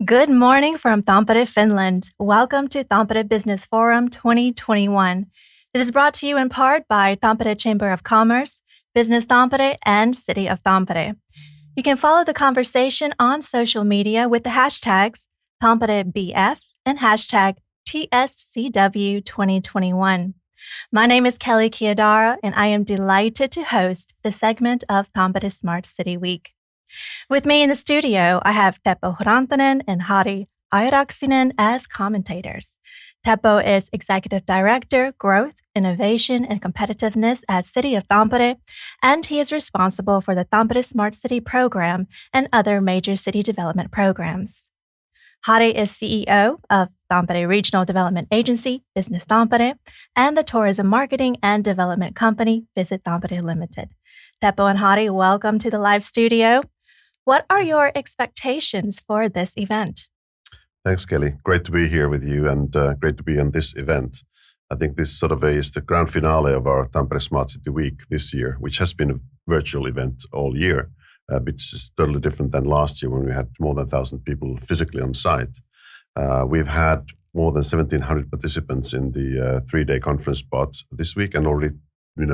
Good morning from Tampere, Finland. Welcome to Tampere Business Forum 2021. This is brought to you in part by Tampere Chamber of Commerce, Business Tampere, and City of Tampere. You can follow the conversation on social media with the hashtags TampereBF and hashtag TSCW2021. My name is Kelly Kiadara, and I am delighted to host the segment of Tampere Smart City Week. With me in the studio, I have Teppo Hrantanen and Hari Airaksinen as commentators. Teppo is Executive Director, Growth, Innovation, and Competitiveness at City of Tampere, and he is responsible for the Tampere Smart City Program and other major city development programs. Hari is CEO of Tampere Regional Development Agency, Business Tampere, and the tourism marketing and development company, Visit Tampere Limited. Teppo and Hari, welcome to the live studio. What are your expectations for this event? Thanks, Kelly. Great to be here with you and great to be on this event. I think this sort of is the grand finale of our Tampere Smart City Week this year, which has been a virtual event all year, which is totally different than last year when we had more than 1,000 people physically on site. We've had more than 1,700 participants in the three-day conference spot this week, and already,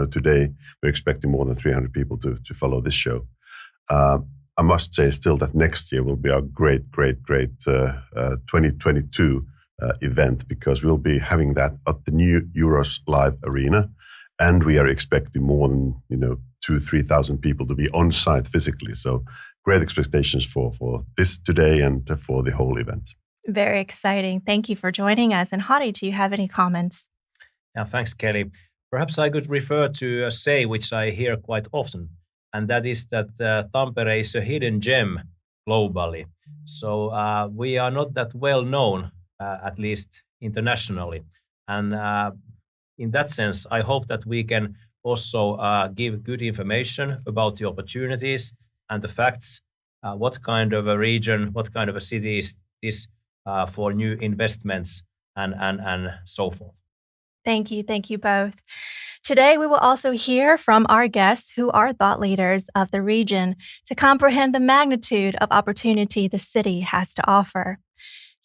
today we're expecting more than 300 people to follow this show. I must say still that next year will be a great 2022 event, because we'll be having that at the new Euros Live Arena, and we are expecting more than 2,000-3,000 people to be on site physically. So great expectations for this today and for the whole event. Very exciting. Thank you for joining us. And Hari, do you have any comments? Yeah, thanks, Kelly. Perhaps I could refer to a say which I hear quite often, and that is that Tampere is a hidden gem globally. So we are not that well known, at least internationally. And in that sense, I hope that we can also give good information about the opportunities and the facts, what kind of a region, what kind of a city is this for new investments and so forth. Thank you both. Today, we will also hear from our guests who are thought leaders of the region to comprehend the magnitude of opportunity the city has to offer.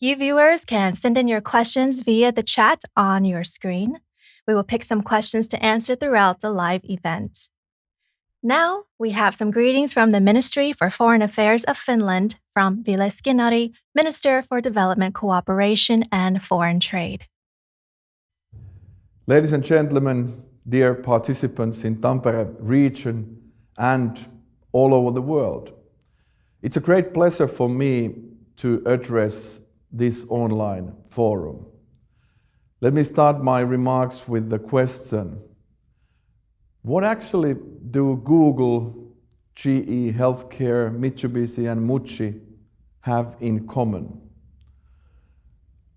You viewers can send in your questions via the chat on your screen. We will pick some questions to answer throughout the live event. Now, we have some greetings from the Ministry for Foreign Affairs of Finland from Ville Skinnari, Minister for Development Cooperation and Foreign Trade. Ladies and gentlemen, dear participants in Tampere region and all over the world, it's a great pleasure for me to address this online forum. Let me start my remarks with the question: what actually do Google, GE Healthcare, Mitsubishi and Muji have in common?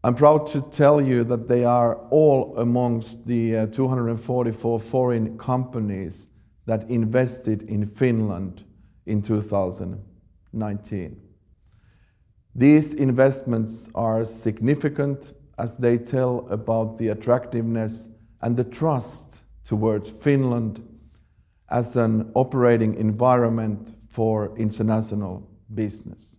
I'm proud to tell you that they are all amongst the 244 foreign companies that invested in Finland in 2019. These investments are significant as they tell about the attractiveness and the trust towards Finland as an operating environment for international business.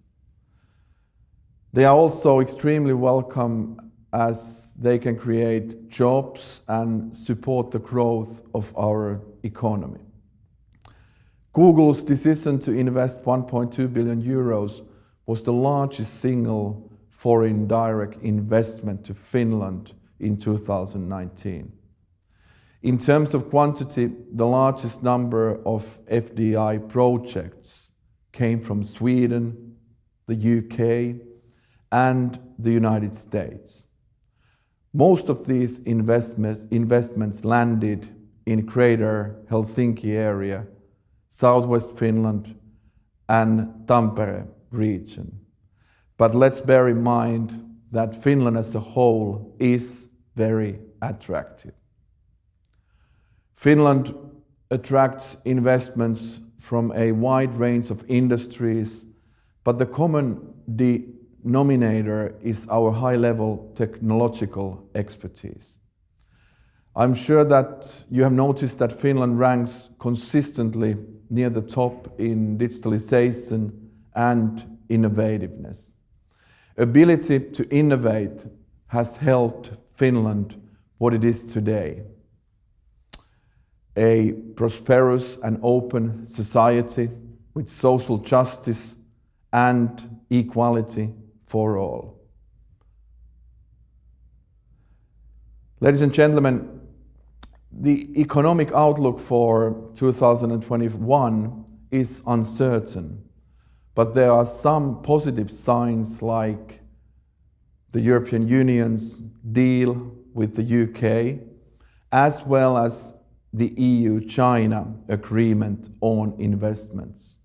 They are also extremely welcome as they can create jobs and support the growth of our economy. Google's decision to invest 1.2 billion euros was the largest single foreign direct investment to Finland in 2019. In terms of quantity, the largest number of FDI projects came from Sweden, the UK, and the United States. Most of these investments landed in Greater Helsinki area, Southwest Finland, and Tampere region. But let's bear in mind that Finland as a whole is very attractive. Finland attracts investments from a wide range of industries, but the common denominator is our high-level technological expertise. I'm sure that you have noticed that Finland ranks consistently near the top in digitalization and innovativeness. ability to innovate has helped Finland what it is today. A prosperous and open society with social justice and equality for all. Ladies and gentlemen, the economic outlook for 2021 is uncertain, but there are some positive signs like the European Union's deal with the UK, as well as the EU-China agreement on investments.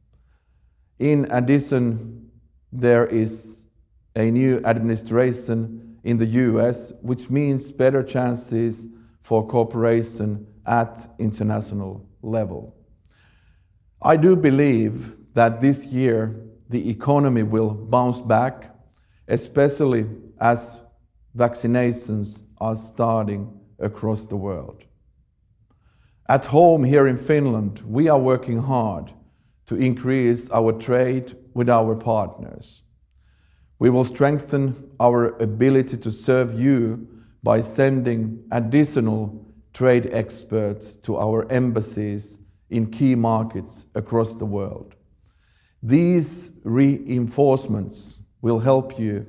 In addition, there is a new administration in the US, which means better chances for cooperation at international level. I do believe that this year the economy will bounce back, especially as vaccinations are starting across the world. At home here in Finland, we are working hard to increase our trade with our partners. We will strengthen our ability to serve you by sending additional trade experts to our embassies in key markets across the world. These reinforcements will help you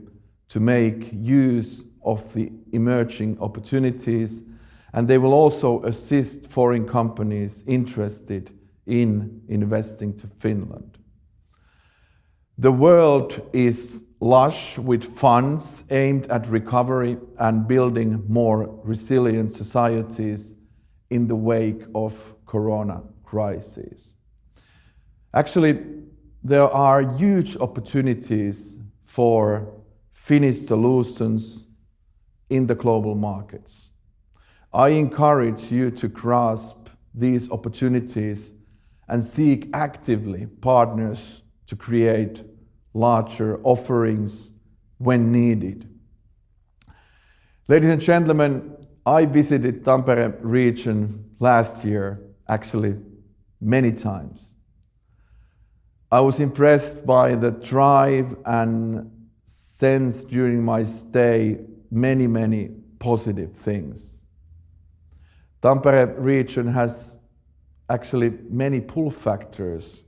to make use of the emerging opportunities, and they will also assist foreign companies interested in investing to Finland. The world is lush with funds aimed at recovery and building more resilient societies in the wake of corona crisis. Actually, there are huge opportunities for Finnish solutions in the global markets. I encourage you to grasp these opportunities and seek actively partners to create larger offerings when needed. Ladies and gentlemen, I visited Tampere region last year, actually many times. I was impressed by the drive and sense during my stay many positive things. Tampere region has actually many pull factors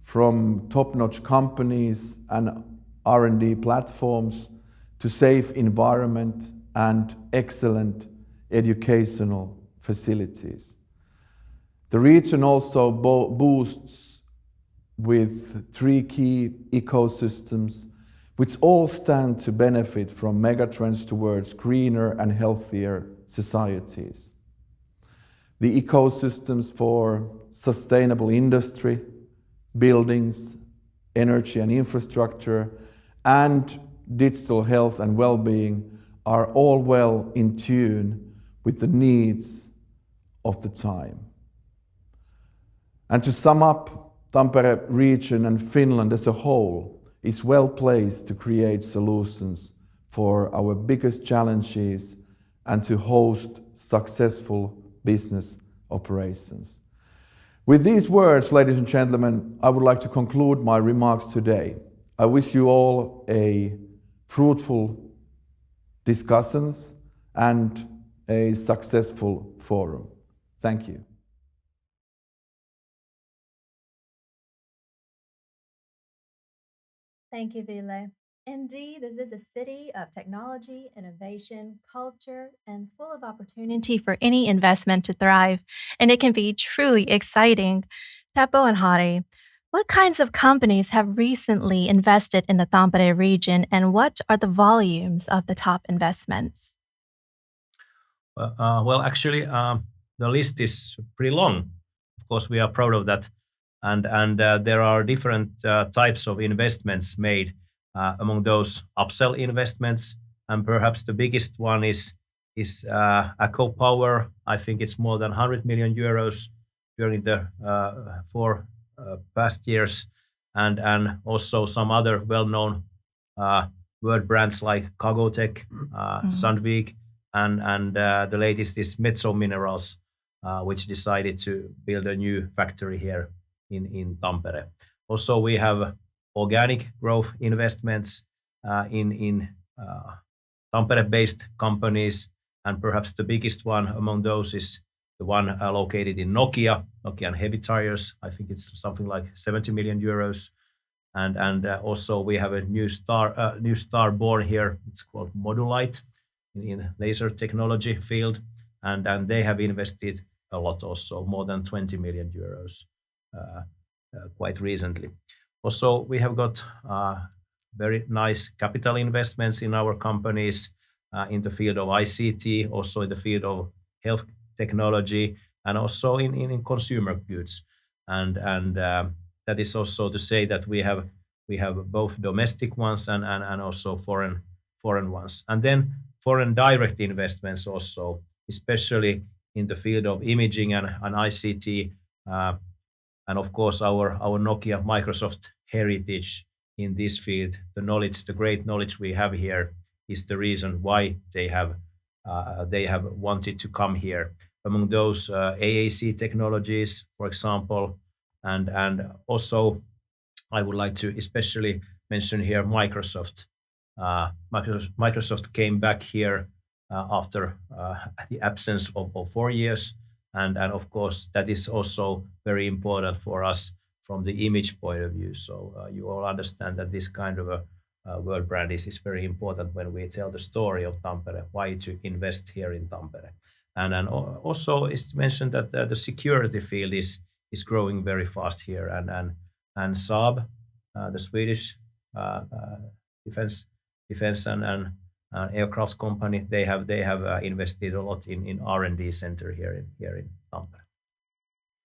from top-notch companies and R&D platforms to safe environment and excellent educational facilities. The region also boasts with 3 key ecosystems which all stand to benefit from megatrends towards greener and healthier societies. The ecosystems for sustainable industry, buildings, energy and infrastructure, and digital health and well-being are all well in tune with the needs of the time. And to sum up, Tampere region and Finland as a whole is well placed to create solutions for our biggest challenges and to host successful business operations. With these words, ladies and gentlemen, I would like to conclude my remarks today. I wish you all a fruitful discussions and a successful forum. Thank you. Thank you, Ville. Indeed, this is a city of technology, innovation, culture, and full of opportunity for any investment to thrive, and it can be truly exciting. Teppo and Hari, what kinds of companies have recently invested in the Tampere region, and what are the volumes of the top investments? Well, actually, the list is pretty long. Of course, we are proud of that. And there are different types of investments made, among those upsell investments, and perhaps the biggest one is Eco Power. I think it's more than 100 million euros during the 4 past years, and also some other well-known word brands like Cargotec, Sandvik, and the latest is Metso Minerals, which decided to build a new factory here in Tampere. Also, we have organic growth investments, in Tampere-based companies, and perhaps the biggest one among those is the one located in Nokia and heavy tires. I think it's something like 70 million euros. And also we have a new star born here. It's called Modulite in laser technology field, and they have invested a lot also, more than 20 million euros quite recently. Also, we have got very nice capital investments in our companies in the field of ICT, also in the field of health technology, and also in consumer goods. And that is also to say that we have both domestic ones and also foreign ones. And then foreign direct investments also, especially in the field of imaging and ICT, and of course our Nokia Microsoft heritage in this field. The great knowledge we have here is the reason why they have wanted to come here. Among those AAC technologies, for example, and also I would like to especially mention here Microsoft. Microsoft came back here after the absence of 4 years, and of course that is also very important for us from the image point of view. So you all understand that this kind of a world brand is very important when we tell the story of Tampere, why to invest here in Tampere. And also is mentioned that the security field is growing very fast here, and Saab, the Swedish defense and aircraft company, they have invested a lot in R&D center here in Tampere.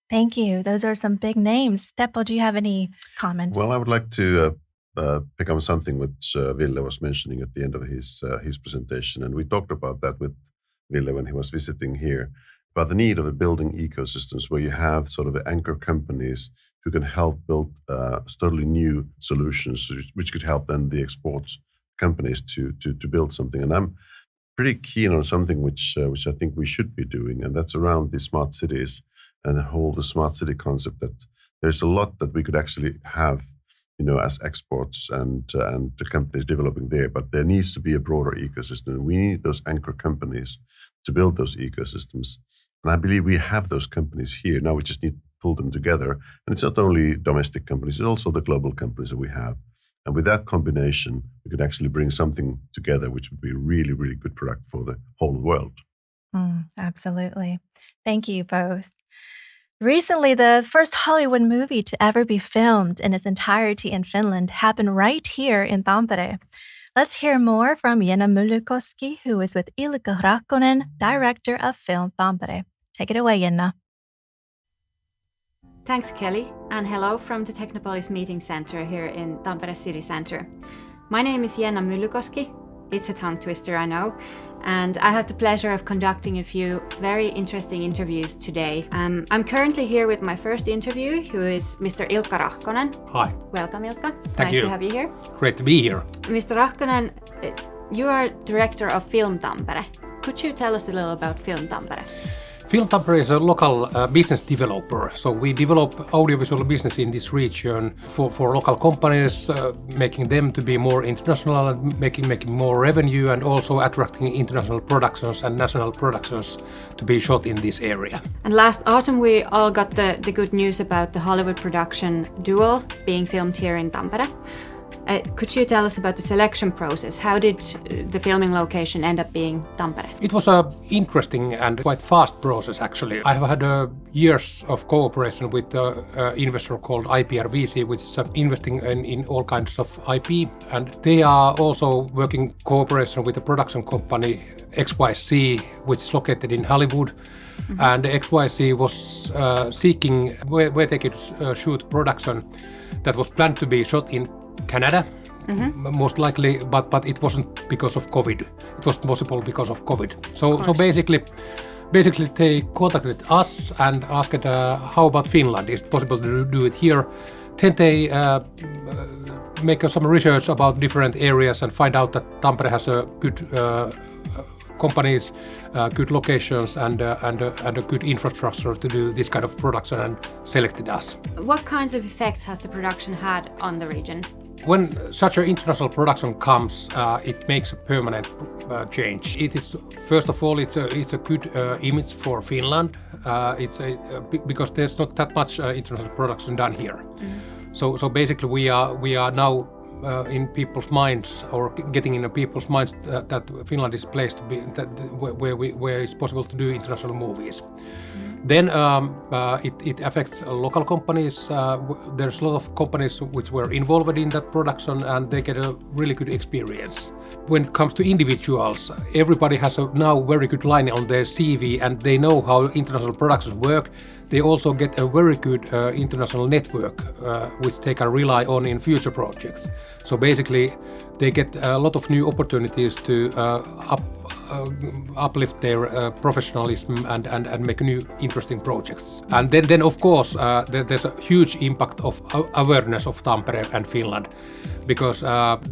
Thank you. Those are some big names. Teppo, do you have any comments? Well, I would like to pick up something which Ville was mentioning at the end of his presentation, and we talked about that with Ville when he was visiting here, about the need of a building ecosystems where you have sort of anchor companies who can help build totally new solutions, which could help then the exports companies to build something. And I'm pretty keen on something which I think we should be doing, and that's around the smart cities and the smart city concept. That there's a lot that we could actually have, as exports and the companies developing there, but there needs to be a broader ecosystem. We need those anchor companies to build those ecosystems. And I believe we have those companies here. Now we just need to pull them together. And it's not only domestic companies, it's also the global companies that we have. And with that combination, we could actually bring something together which would be a really, really good product for the whole world. Absolutely. Thank you both. Recently, the first Hollywood movie to ever be filmed in its entirety in Finland happened right here in Tampere. Let's hear more from Jenna Myllykoski, who is with Ilkka Rahkonen, Director of Film Tampere. Take it away, Jenna. Thanks, Kelly, and hello from the Technopolis Meeting Center here in Tampere City Center. My name is Jenna Myllykoski. It's a tongue twister, I know. And I have the pleasure of conducting a few very interesting interviews today. I'm currently here with my first interview, who is Mr. Ilkka Rahkonen. Hi. Welcome, Ilkka. Thank you. Nice to have you here. Great to be here. Mr. Rahkonen, you are Director of Film Tampere. Could you tell us a little about Film Tampere? Film Tampere is a local business developer, so we develop audiovisual business in this region for local companies, making them to be more international and making more revenue, and also attracting international productions and national productions to be shot in this area. And last autumn we all got the good news about the Hollywood production Duel being filmed here in Tampere. Could you tell us about the selection process? How did the filming location end up being Tampere? It was an interesting and quite fast process, actually. I have had years of cooperation with an investor called IPRVC, which is investing in all kinds of IP. And they are also working cooperation with a production company, XYZ, which is located in Hollywood. Mm-hmm. And XYZ was seeking where they could shoot production that was planned to be shot in Canada, most likely, but it wasn't because of COVID. It was possible because of COVID. So basically they contacted us and asked how about Finland? Is it possible to do it here? Then they make some research about different areas and find out that Tampere has a good companies, good locations, and a good infrastructure to do this kind of production, and selected us. What kinds of effects has the production had on the region? When such an international production comes, it makes a permanent change. It is, first of all, it's a good image for Finland. Because there's not that much international production done here. So basically, we are now in people's minds, or getting in people's minds, that Finland is a place to be, where it's possible to do international movies. Then it affects local companies. There's a lot of companies which were involved in that production, and they get a really good experience. When it comes to individuals, everybody has a now very good line on their CV, and they know how international productions work. They also get a very good international network, which they can rely on in future projects. So basically, they get a lot of new opportunities to uplift their professionalism and make new interesting projects. And then of course, there's a huge impact of awareness of Tampere and Finland, because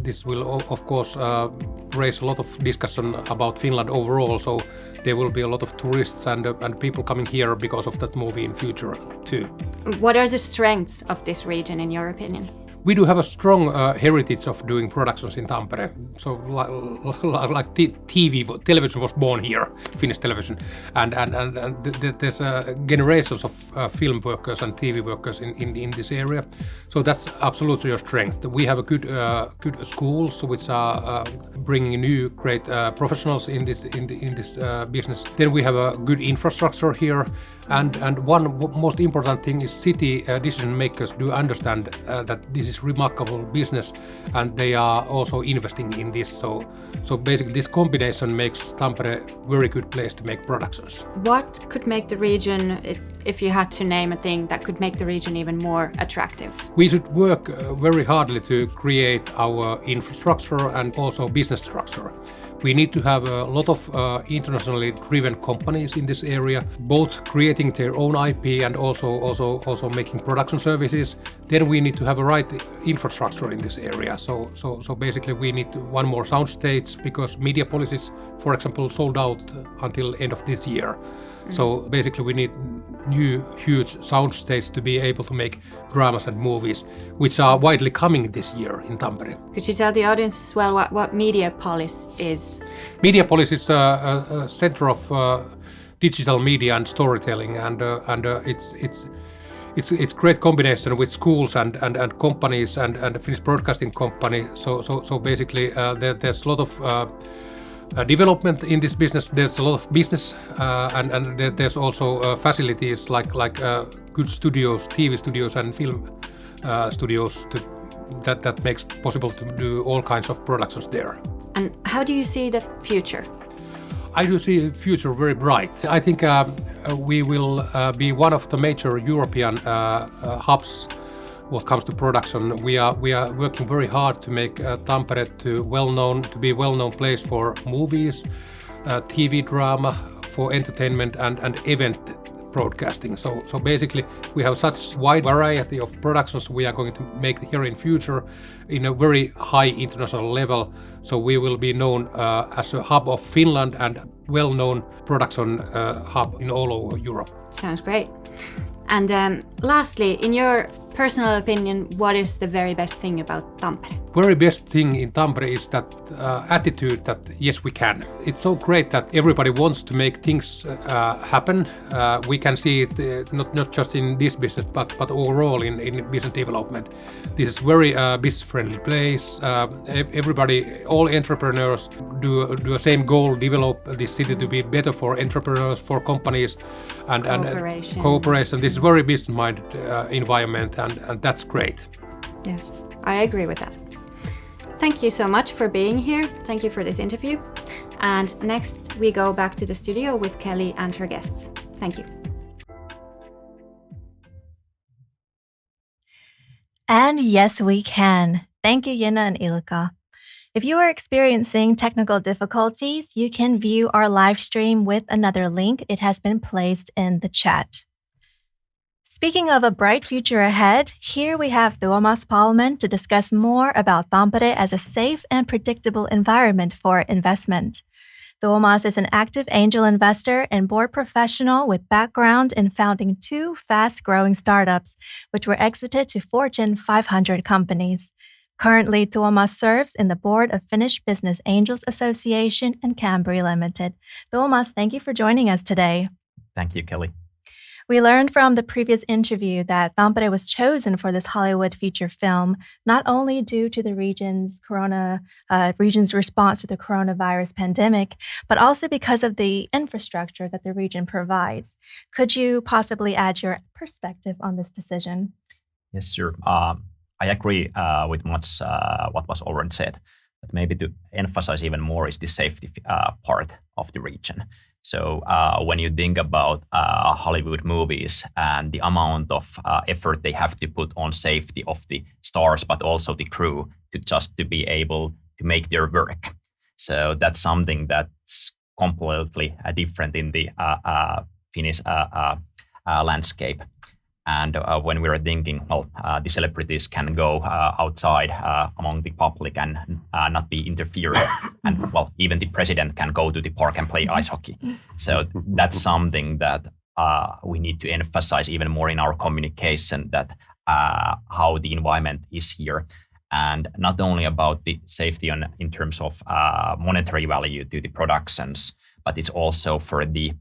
this will of course raise a lot of discussion about Finland overall. So there will be a lot of tourists and people coming here because of that movie in future too. What are the strengths of this region, in your opinion? We do have a strong heritage of doing productions in Tampere. So like television was born here, Finnish television, and there's generations of film workers and TV workers in this area. So that's absolutely a strength. We have a good schools which are bringing new great professionals in this business. Then we have a good infrastructure here. And one most important thing is city decision makers do understand that this is remarkable business, and they are also investing in this. So basically this combination makes Tampere a very good place to make productions. What could make the region, if you had to name a thing that could make the region even more attractive? We should work very hardly to create our infrastructure and also business structure. We need to have a lot of internationally driven companies in this area, both creating their own IP and also making production services. Then we need to have a right infrastructure in this area. So basically we need one more soundstage, because media policies, for example, sold out until end of this year. So basically we need new huge soundstage to be able to make dramas and movies, which are widely coming this year in Tampere. Could you tell the audience as well what Media Polis is? Media Polis is a center of digital media and storytelling, and it's great combination with schools and companies and Finnish Broadcasting Company. So basically there's a lot of development in this business. There's a lot of business, and there's also facilities like good studios, TV studios and film studios that makes possible to do all kinds of productions there. And how do you see the future? I do see the future very bright. I think we will be one of the major European hubs what comes to production. We are working very hard to make Tampere to be well-known place for movies, TV drama, for entertainment and event broadcasting. So basically we have such wide variety of productions we are going to make here in future in a very high international level. So we will be known as a hub of Finland and well-known production hub in all over Europe. Sounds great. And lastly, in your personal opinion, what is the very best thing about Tampere? Very best thing in Tampere is that attitude that yes, we can. It's so great that everybody wants to make things happen. We can see it not just in this business, but overall in business development. This is very business-friendly place. Everybody, all entrepreneurs do the same goal: develop this city to be better for entrepreneurs, for companies, and cooperation. This is very business-minded environment, and that's great. Yes, I agree with that. Thank you so much for being here. Thank you for this interview. And next we go back to the studio with Kelly and her guests. Thank you. And yes, we can. Thank you, Niina and Ilkka. If you are experiencing technical difficulties, you can view our live stream with another link. It has been placed in the chat. Speaking of a bright future ahead, here we have Tuomas Pahlman to discuss more about Tampere as a safe and predictable environment for investment. Tuomas is an active angel investor and board professional with background in founding 2 fast-growing startups, which were exited to Fortune 500 companies. Currently, Tuomas serves in the board of Finnish Business Angels Association and Cambry Limited. Tuomas, thank you for joining us today. Thank you, Kelly. We learned from the previous interview that Tampere was chosen for this Hollywood feature film, not only due to the region's response to the coronavirus pandemic, but also because of the infrastructure that the region provides. Could you possibly add your perspective on this decision? Yes, sure. I agree with much what was already said, but maybe to emphasize even more is the safety part of the region. So when you think about Hollywood movies and the amount of effort they have to put on safety of the stars, but also the crew to be able to make their work. So that's something that's completely different in the Finnish landscape. And when we are thinking, the celebrities can go outside among the public and not be interfered. And even the president can go to the park and play ice hockey. So that's something that we need to emphasize even more in our communication, that how the environment is here. And not only about the safety in terms of monetary value to the productions, but it's also for the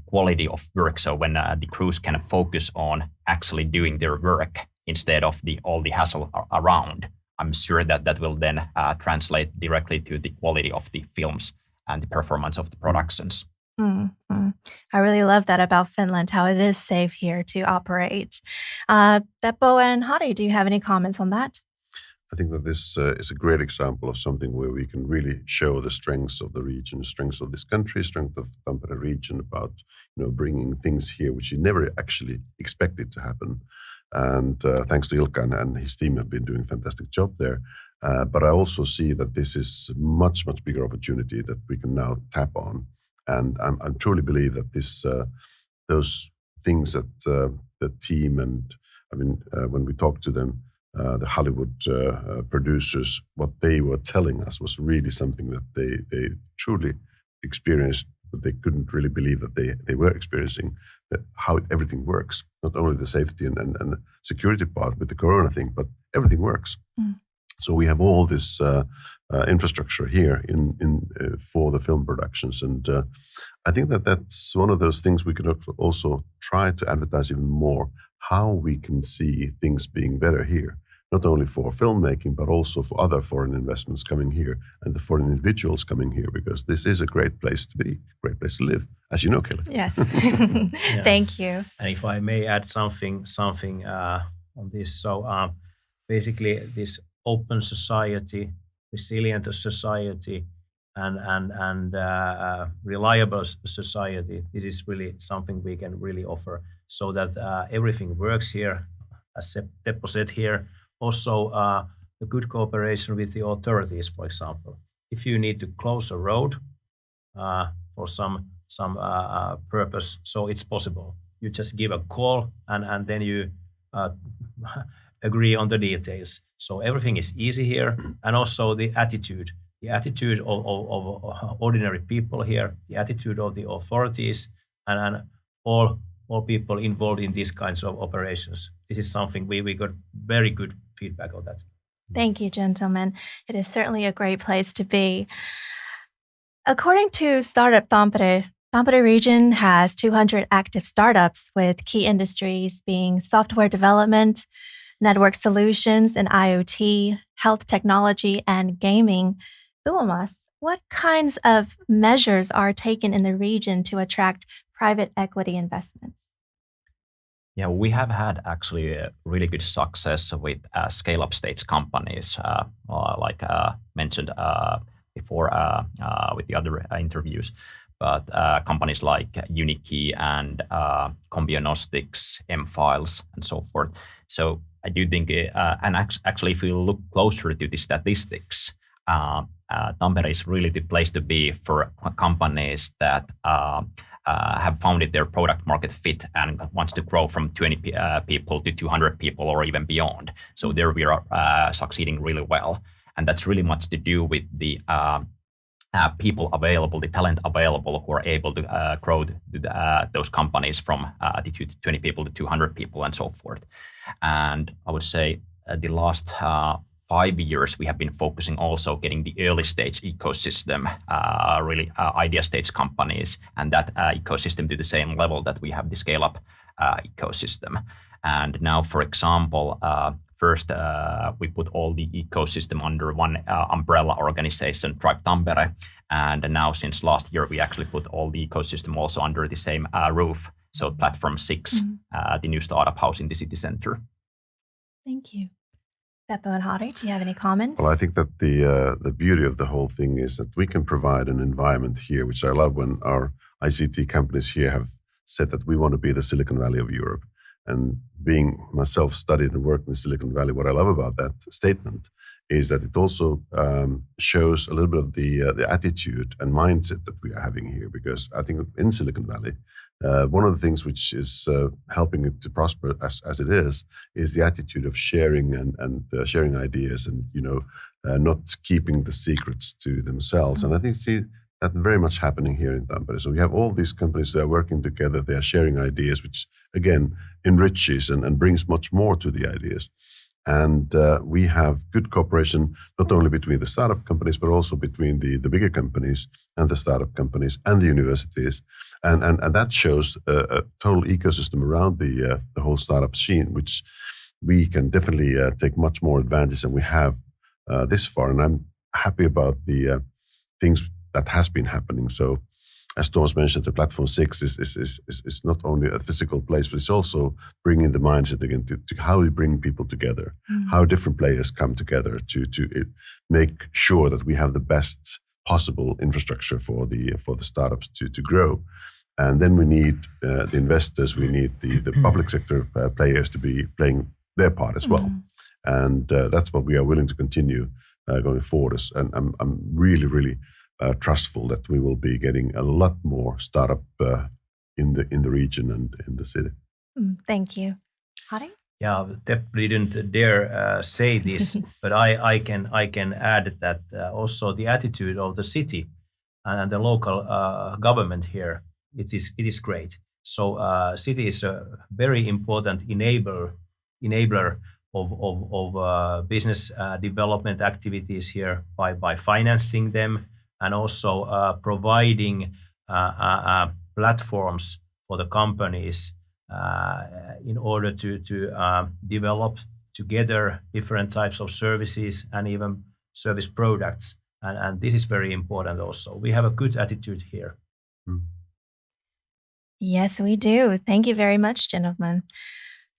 quality of work. So when the crews can focus on actually doing their work instead of all the hassle around, I'm sure that will then translate directly to the quality of the films and the performance of the productions. Mm-hmm. I really love that about Finland, how it is safe here to operate. Teppo and Hari, do you have any comments on that? I think that this is a great example of something where we can really show the strengths of the region, strengths of this country, strength of Tampere region, about bringing things here which you never actually expected to happen. And thanks to Ilkka and his team have been doing a fantastic job there. But I also see that this is much, much bigger opportunity that we can now tap on. And I truly believe that those things that the team and when we talk to them, the Hollywood producers, what they were telling us was really something that they truly experienced, but they couldn't really believe that they were experiencing, that how everything works. Not only the safety and security part with the corona thing, but everything works. Mm. So we have all this infrastructure here for the film productions, and I think that's one of those things we could also try to advertise even more, how we can see things being better here, not only for filmmaking, but also for other foreign investments coming here and the foreign individuals coming here, because this is a great place to be, great place to live, as you know, Kelly. Yes. Thank you. And if I may add something on this. So basically this open society, resilient society, and reliable society, this is really something we can really offer, so that everything works here, as Teppo said here. Also, a good cooperation with the authorities, for example. If you need to close a road for some purpose, so it's possible. You just give a call and then you agree on the details. So everything is easy here, and also the attitude of ordinary people here, the attitude of the authorities, and all people involved in these kinds of operations. This is something we got very good feedback on that. Thank you, gentlemen. It is certainly a great place to be. According to Startup Tampere, Tampere region has 200 active startups, with key industries being software development, network solutions, and IoT, health technology, and gaming. Tuomas, what kinds of measures are taken in the region to attract private equity investments? Yeah, we have had actually a really good success with scale-up stage companies, like mentioned before with the other interviews. But companies like Unikey and Combionostics, M-Files, and so forth. So I do think, and actually, if you look closer to the statistics, Tampere is really the place to be for companies that have founded their product market fit and wants to grow from 20 people to 200 people or even beyond. So there we are succeeding really well. And that's really much to do with the people available, the talent available, who are able to grow those companies from 20 people to 200 people and so forth. And I would say the last 5 years, we have been focusing also getting the early stage ecosystem, really idea stage companies, and that ecosystem to the same level that we have the scale up ecosystem. And now, for example, first we put all the ecosystem under one umbrella organization, Tribe Tampere, and now since last year we actually put all the ecosystem also under the same roof. So Platform 6, the new startup house in the city center. Thank you. Seppo and Harri, do you have any comments? Well, I think that the beauty of the whole thing is that we can provide an environment here, which I love when our ICT companies here have said that we want to be the Silicon Valley of Europe. And being myself studied and worked in Silicon Valley, what I love about that statement is that it also shows a little bit of the attitude and mindset that we are having here. Because I think in Silicon Valley, one of the things which is helping it to prosper as it is the attitude of sharing and sharing ideas and not keeping the secrets to themselves. And I think that very much happening here in Tampere. So we have all these companies that are working together. They are sharing ideas, which again enriches and brings much more to the ideas. And we have good cooperation, not only between the startup companies, but also between the bigger companies and the startup companies and the universities. And that shows a total ecosystem around the whole startup scene, which we can definitely take much more advantage than we have this far. And I'm happy about the things that has been happening. So as Tuomas mentioned, the Platform 6 is not only a physical place, but it's also bringing the mindset again to how we bring people together, how different players come together to make sure that we have the best possible infrastructure for the startups to grow. And then we need the investors, we need the public sector players to be playing their part as well. And that's what we are willing to continue going forward. And I'm really trustful that we will be getting a lot more startup in the region and in the city. Thank you. Harri? Yeah, definitely didn't dare say this, but I can add that also the attitude of the city and the local government here, it is great. So city is a very important enabler of business development activities here by financing them, and also providing platforms for the companies in order to develop together different types of services and even service products. And this is very important also. We have a good attitude here. Yes, we do. Thank you very much, gentlemen.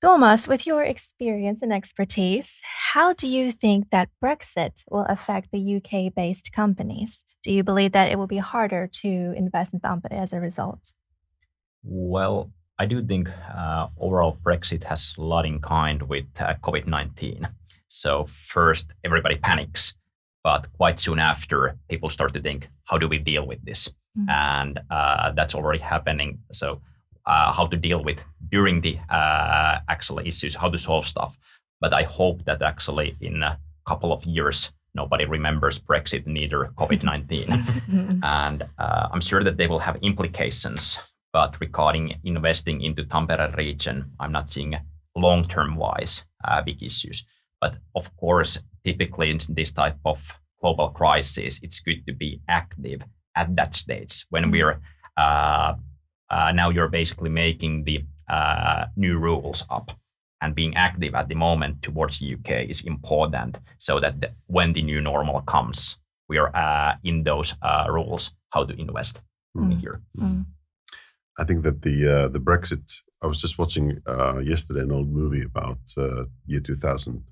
Tuomas, with your experience and expertise, how do you think that Brexit will affect the UK-based companies? Do you believe that it will be harder to invest in Tampere as a result? Well, I do think overall Brexit has a lot in kind with COVID-19. So first, everybody panics, but quite soon after, people start to think, how do we deal with this? And that's already happening. So how to deal with during the actual issues, how to solve stuff. But I hope that actually in a couple of years, nobody remembers Brexit, neither COVID-19. And I'm sure that they will have implications. But regarding investing into Tampere region, I'm not seeing long-term wise big issues. But of course, typically in this type of global crisis, it's good to be active at that stage when we're now you're basically making the new rules up, and being active at the moment towards the UK is important, so that when the new normal comes, we are in those rules how to invest here. I think that the Brexit, I was just watching yesterday an old movie about year 2000,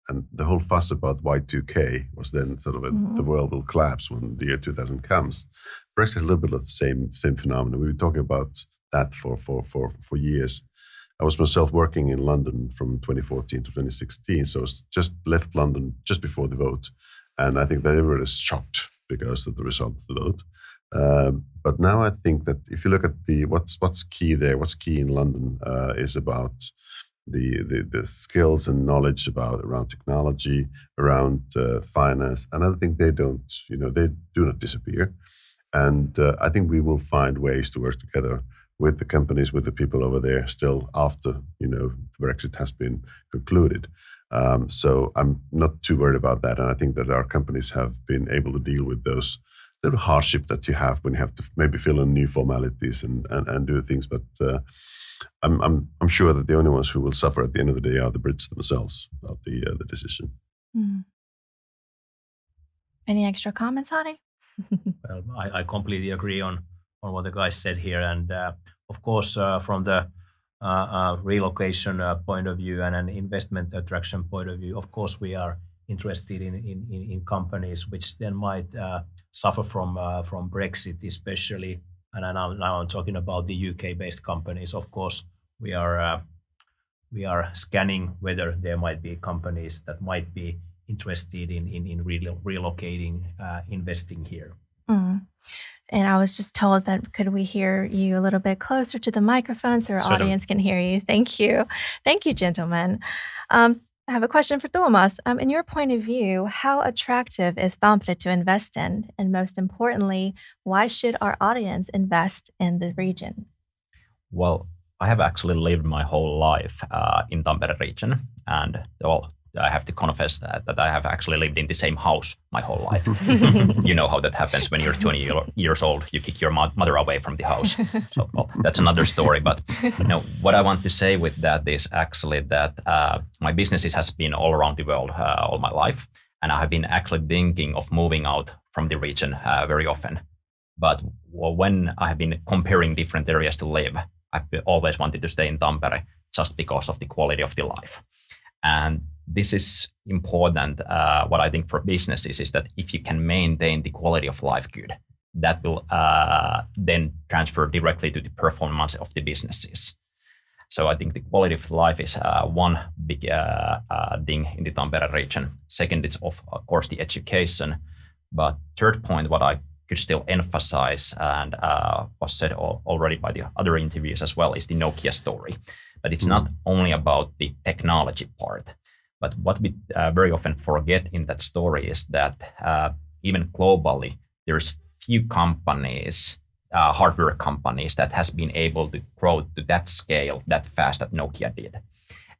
and the whole fuss about Y2K was then sort of the world will collapse when the year 2000 comes. Brexit has a little bit of the same phenomenon. We've been talking about that for years. I was myself working in London from 2014 to 2016, so I just left London just before the vote, and I think that everyone is shocked because of the result of the vote. But now I think that if you look at what's key there, what's key in London is about the skills and knowledge around technology, around finance, and I think they do not disappear. And I think we will find ways to work together with the companies, with the people over there still after Brexit has been concluded. So I'm not too worried about that. And I think that our companies have been able to deal with those little hardship that you have when you have to maybe fill in new formalities and do things. But I'm sure that the only ones who will suffer at the end of the day are the Brits themselves about the decision. Any extra comments, Hari? Well, I completely agree on what the guys said here, and of course, from the relocation point of view and an investment attraction point of view, of course, we are interested in companies which then might suffer from Brexit, especially. And now I'm talking about the UK-based companies. Of course, we are scanning whether there might be companies that might be interested in relocating, investing here. And I was just told that could we hear you a little bit closer to the microphone so our audience can hear you. Thank you. Thank you, gentlemen. I have a question for Tuomas. In your point of view, how attractive is Tampere to invest in? And most importantly, why should our audience invest in the region? Well, I have actually lived my whole life in Tampere region, and I have to confess that I have actually lived in the same house my whole life. You know how that happens when you're 20 years old. You kick your mother away from the house. So, well, that's another story. But what I want to say with that is actually that my businesses has been all around the world all my life. And I have been actually thinking of moving out from the region very often. But when I have been comparing different areas to live, I've always wanted to stay in Tampere just because of the quality of the life. And this is important. What I think for businesses is that if you can maintain the quality of life good, that will then transfer directly to the performance of the businesses. So I think the quality of life is one big thing in the Tampere region. Second is of course the education. But third point, what I could still emphasize and was said already by the other interviews as well, is the Nokia story. But it's not only about the technology part. But what we very often forget in that story is that even globally, there's few companies, hardware companies, that has been able to grow to that scale that fast that Nokia did.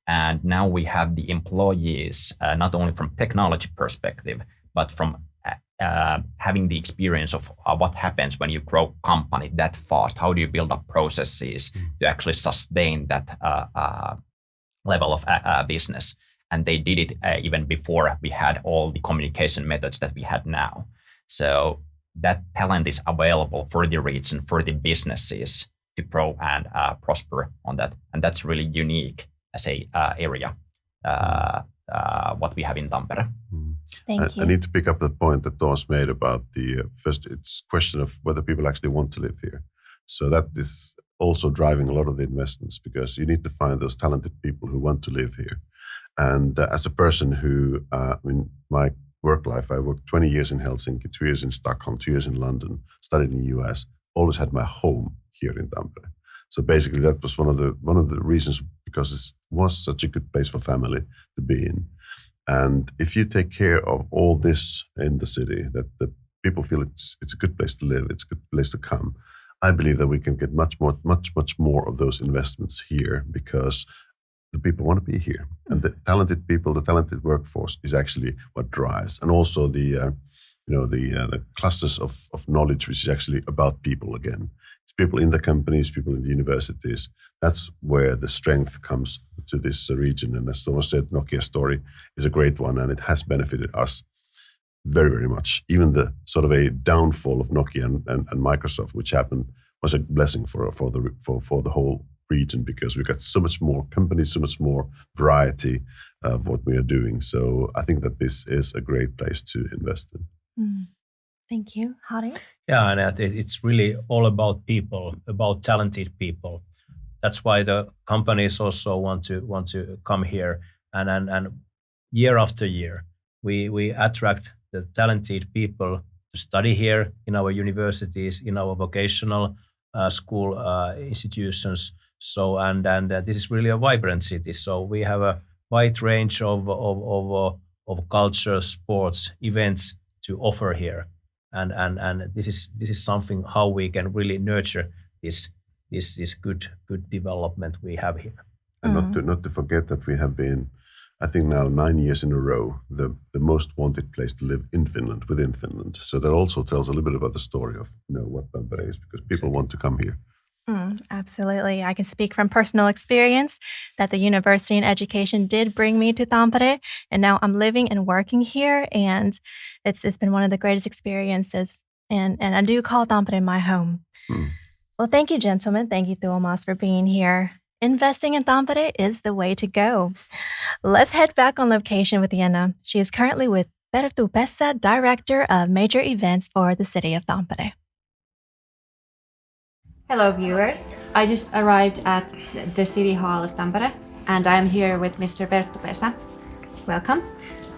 And now we have the employees, not only from technology perspective, but from having the experience of what happens when you grow company that fast. How do you build up processes to actually sustain that level of business? And they did it even before we had all the communication methods that we had now. So that talent is available for the region, for the businesses to grow and prosper on that. And that's really unique as a area, what we have in Tampere. Thank you. I need to pick up the point that Tuomas made about the first, it's question of whether people actually want to live here. So that is also driving a lot of the investments, because you need to find those talented people who want to live here. And as a person who, in my work life, I worked 20 years in Helsinki, 2 years in Stockholm, 2 years in London, studied in the US, always had my home here in Tampere. So basically that was one of the reasons, because it was such a good place for family to be in. And if you take care of all this in the city, that people feel it's a good place to live, it's a good place to come, I believe that we can get much more of those investments here, because the people want to be here, and the talented people, the talented workforce is actually what drives, and also the clusters of knowledge, which is actually about people again. It's people in the companies, people in the universities. That's where the strength comes to this region. And as Tuomas said, Nokia story is a great one, and it has benefited us very, very much. Even the sort of a downfall of Nokia and Microsoft, which happened, was a blessing for the whole region, because we got so much more companies, so much more variety of what we are doing. So I think that this is a great place to invest in. Thank you. Hari? Yeah, and it's really all about people, about talented people. That's why the companies also want to come here, and year after year, we attract the talented people to study here in our universities, in our vocational school institutions. So and this is really a vibrant city. So we have a wide range of culture, sports, events to offer here, and this is something how we can really nurture this good development we have here. And not to forget that we have been I think now 9 years in a row, the most wanted place to live in Finland, within Finland. So that also tells a little bit about the story of what Tampere is, because people want to come here. Absolutely. I can speak from personal experience that the university and education did bring me to Tampere, and now I'm living and working here, and it's been one of the greatest experiences, and I do call Tampere my home. Well, thank you, gentlemen. Thank you, Tuomas, for being here. Investing in Tampere is the way to go. Let's head back on location with Niina. She is currently with Perttu, Pesä, Director of Major Events for the city of Tampere. Hello viewers, I just arrived at the City Hall of Tampere and I'm here with Mr. Perttu Pesä. Welcome.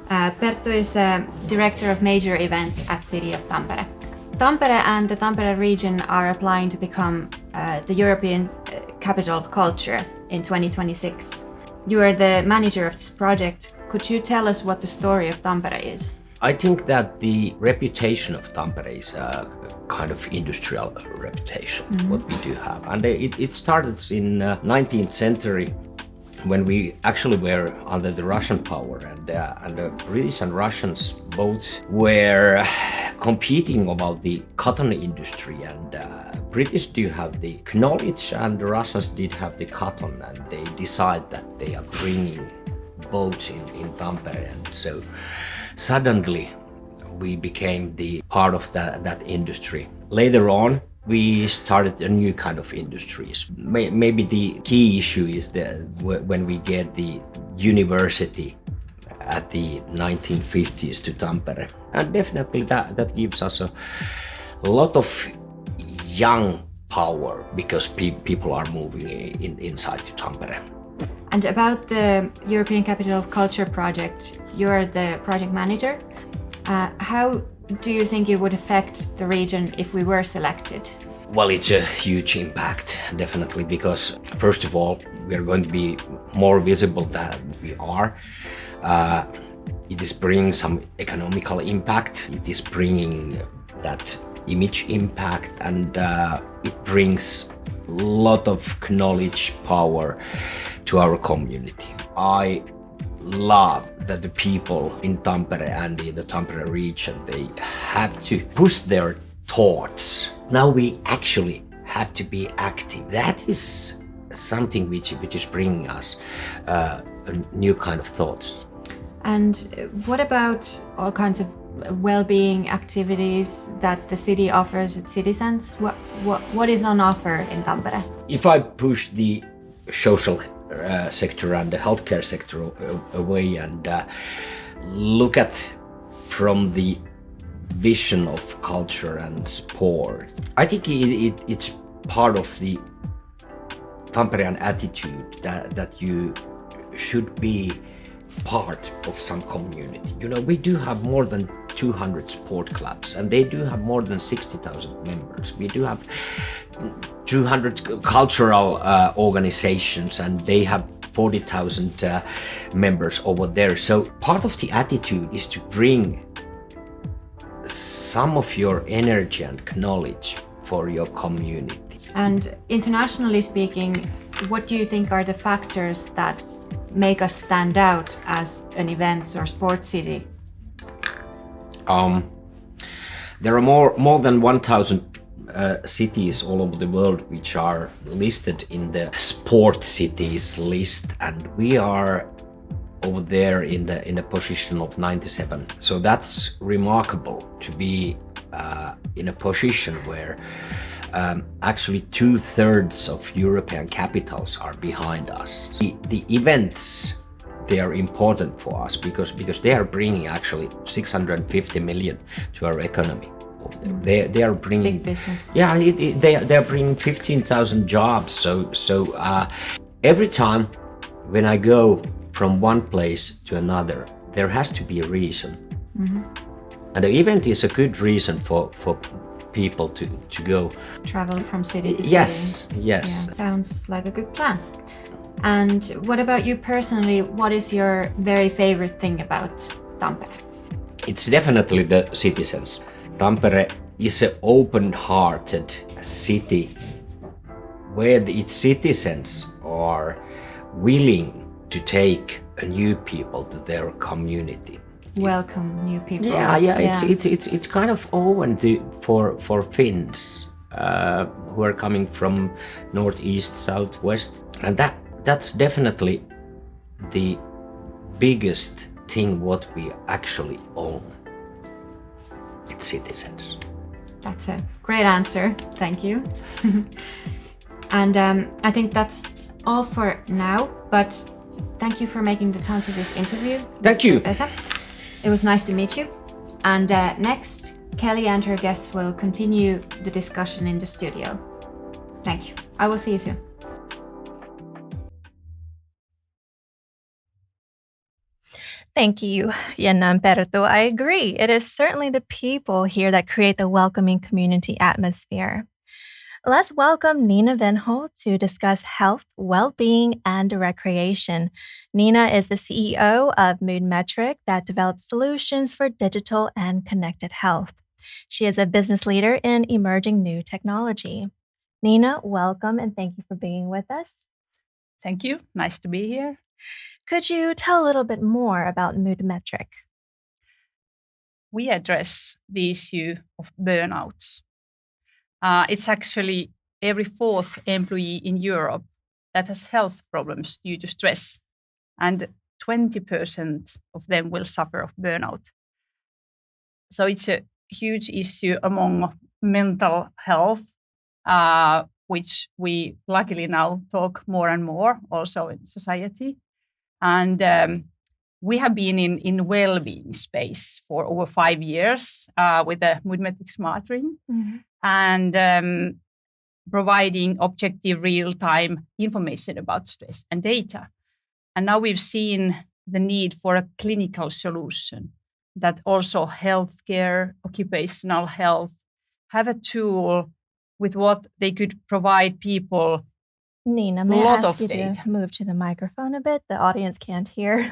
Perttu is Director of Major Events at City of Tampere. Tampere and the Tampere region are applying to become the European Capital of Culture in 2026. You are the manager of this project. Could you tell us what the story of Tampere is? I think that the reputation of Tampere is a kind of industrial reputation, what we do have. And it started in 19th century when we actually were under the Russian power, and the British and Russians both were competing about the cotton industry, and British do have the knowledge and the Russians did have the cotton, and they decide that they are bringing boats in Tampere, and so suddenly we became the part of that industry. Later on, we started a new kind of industries. Maybe the key issue is that when we get the university at the 1950s to Tampere. And definitely that gives us a lot of young power because people are moving inside to Tampere. And about the European Capital of Culture project, you're the project manager. How do you think it would affect the region if we were selected? Well, it's a huge impact, definitely, because first of all, we are going to be more visible than we are. It is bringing some economical impact. It is bringing that image impact, and it brings a lot of knowledge, power to our community. I love that the people in Tampere and in the Tampere region, they have to push their thoughts. Now we actually have to be active. That is something which is bringing us a new kind of thoughts. And what about all kinds of well-being activities that the city offers its citizens? What is on offer in Tampere? If I push the social sector and the healthcare sector away and look at from the vision of culture and sport, I think it's part of the Tamperean attitude that you should be part of some community. You know, we do have more than 200 sport clubs and they do have more than 60,000 members. We do have 200 cultural organizations and they have 40,000 members over there. So part of the attitude is to bring some of your energy and knowledge for your community. And internationally speaking, what do you think are the factors that make us stand out as an events or sports city? There are more than 1,000 cities all over the world which are listed in the sport cities list, and we are over there in a position of 97. So that's remarkable to be in a position where actually 2/3 of European capitals are behind us. The events, they are important for us because they are bringing actually 650 million to our economy. They are bringing big business. Yeah, they are bringing 15,000 jobs. So every time when I go from one place to another, there has to be a reason. Mm-hmm. And the event is a good reason for people to go. Travel from city to city. Yes. Yeah, sounds like a good plan. And what about you personally? What is your very favorite thing about Tampere? It's definitely the citizens. Tampere is an open-hearted city where its citizens are willing to take new people to their community. Welcome new people. Yeah. It's kind of open for Finns who are coming from northeast, southwest, and that's definitely the biggest thing what we actually own. It's citizens. That's a great answer. Thank you. And I think that's all for now, but thank you for making the time for this interview. Thank you. Pesä. It was nice to meet you. And next, Kelly and her guests will continue the discussion in the studio. Thank you. I will see you soon. Thank you, Jenna and Perttu. I agree. It is certainly the people here that create the welcoming community atmosphere. Let's welcome Niina Venho to discuss health, well-being, and recreation. Niina is the CEO of Moodmetric that develops solutions for digital and connected health. She is a business leader in emerging new technology. Niina, welcome and thank you for being with us. Thank you. Nice to be here. Could you tell a little bit more about Moodmetric? We address the issue of burnouts. It's actually every fourth employee in Europe that has health problems due to stress, and 20% of them will suffer of burnout. So it's a huge issue among mental health, which we luckily now talk more and more also in society. And we have been in well-being space for over 5 years with the Moodmetric Smart Ring, and providing objective real-time information about stress and data. And now we've seen the need for a clinical solution that also healthcare, occupational health, have a tool with what they could provide people. Niina, may I ask you to move to the microphone a bit? The audience can't hear.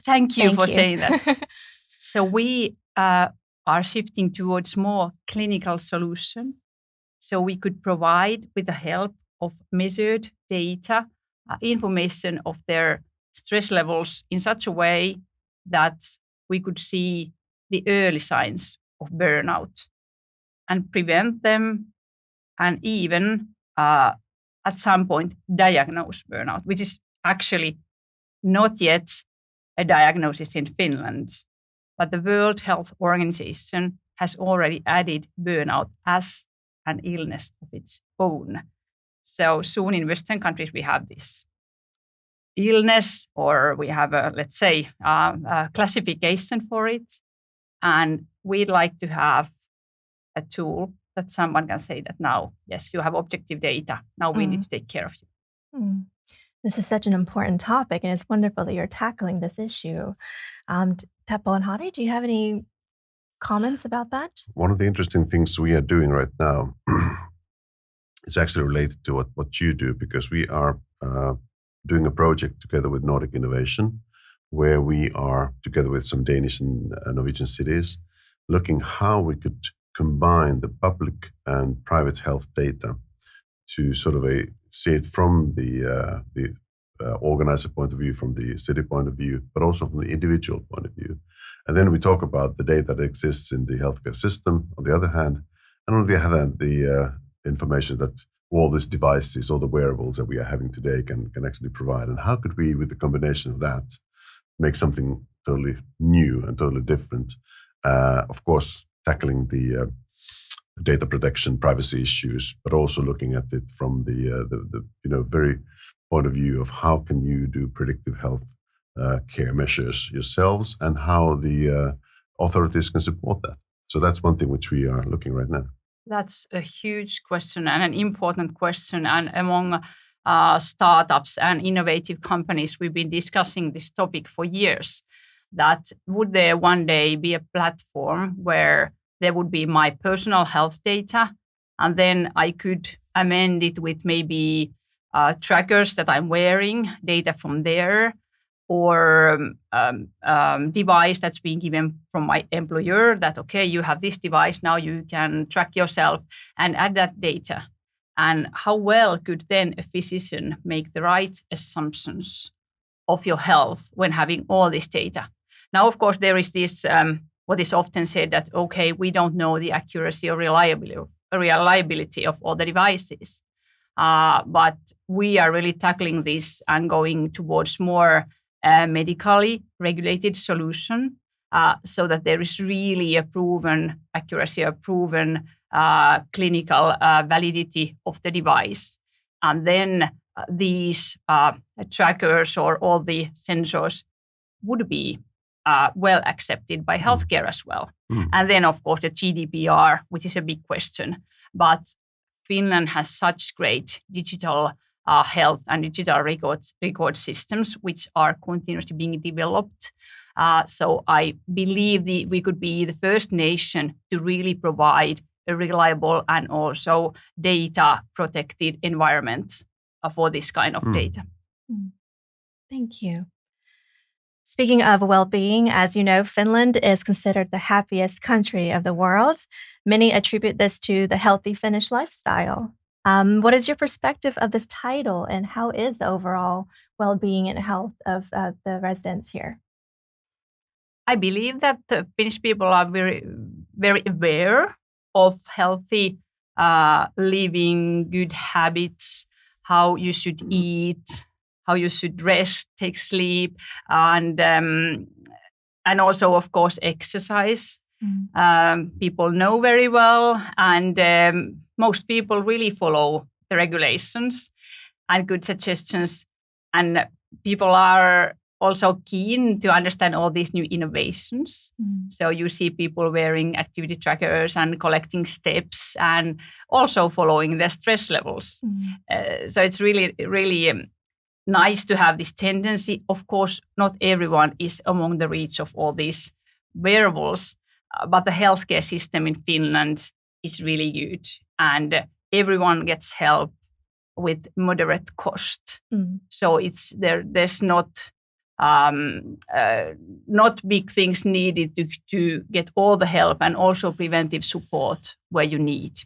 Thank you for saying that. So we are shifting towards more clinical solution. So we could provide, with the help of measured data, information of their stress levels in such a way that we could see the early signs of burnout and prevent them, and even at some point diagnose burnout, which is actually not yet a diagnosis in Finland. But the World Health Organization has already added burnout as an illness of its own. So soon in Western countries, we have this illness, or we have a, let's say, a classification for it. And we'd like to have a tool that someone can say that now, yes, you have objective data. Now we need to take care of you. This is such an important topic, and it's wonderful that you're tackling this issue. Teppo and Hari, do you have any comments about that? One of the interesting things we are doing right now is actually related to what you do, because we are doing a project together with Nordic Innovation, where we are, together with some Danish and Norwegian cities, looking how we could combine the public and private health data to sort of see it from the organizer point of view, from the city point of view, but also from the individual point of view. And then we talk about the data that exists in the healthcare system, on the other hand, and on the other hand, the information that all these devices, all the wearables that we are having today can actually provide. And how could we, with the combination of that, make something totally new and totally different? Of course, tackling the data protection, privacy issues, but also looking at it from the very point of view of how can you do predictive health care measures yourselves, and how the authorities can support that. So that's one thing which we are looking right now. That's a huge question and an important question. And among startups and innovative companies, we've been discussing this topic for years. That would there one day be a platform where there would be my personal health data, and then I could amend it with maybe trackers that I'm wearing, data from there, or device that's being given from my employer that, okay, you have this device, now you can track yourself and add that data. And how well could then a physician make the right assumptions of your health when having all this data. Now, of course, there is this, what is often said that, okay, we don't know the accuracy or reliability of all the devices. But we are really tackling this and going towards more medically regulated solution so that there is really a proven accuracy, a proven clinical validity of the device. And then these trackers or all the sensors would be well accepted by healthcare as well. And then, of course, the GDPR, which is a big question. But Finland has such great digital health and digital record systems, which are continuously being developed. So I believe we could be the first nation to really provide a reliable and also data-protected environment for this kind of data. Thank you. Speaking of well-being, as you know, Finland is considered the happiest country of the world. Many attribute this to the healthy Finnish lifestyle. What is your perspective of this title, and how is the overall well-being and health of the residents here? I believe that the Finnish people are very, very aware of healthy living, good habits, how you should eat, how you should rest, take sleep, and also, of course, exercise. People know very well, and most people really follow the regulations and good suggestions. And people are also keen to understand all these new innovations. So you see people wearing activity trackers and collecting steps and also following their stress levels. So it's really, really nice to have this tendency. Of course, not everyone is among the reach of all these wearables, but the healthcare system in Finland is really good, and everyone gets help with moderate cost. So there's not big things needed to get all the help, and also preventive support where you need.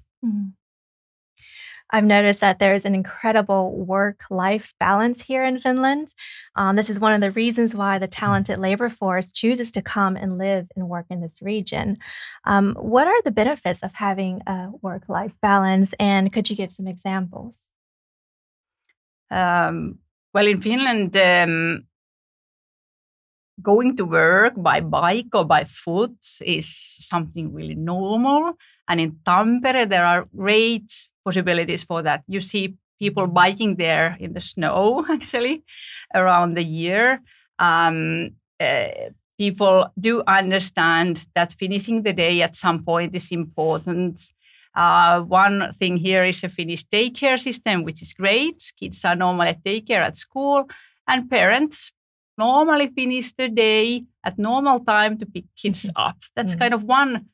I've noticed that there is an incredible work-life balance here in Finland. This is one of the reasons why the talented labor force chooses to come and live and work in this region. What are the benefits of having a work-life balance, and could you give some examples? Well, in Finland, going to work by bike or by foot is something really normal. And in Tampere, there are great possibilities for that. You see people biking there in the snow, actually, around the year. People do understand that finishing the day at some point is important. One thing here is a Finnish daycare system, which is great. Kids are normally at daycare at school, and parents normally finish the day at normal time to pick kids up. That's kind of one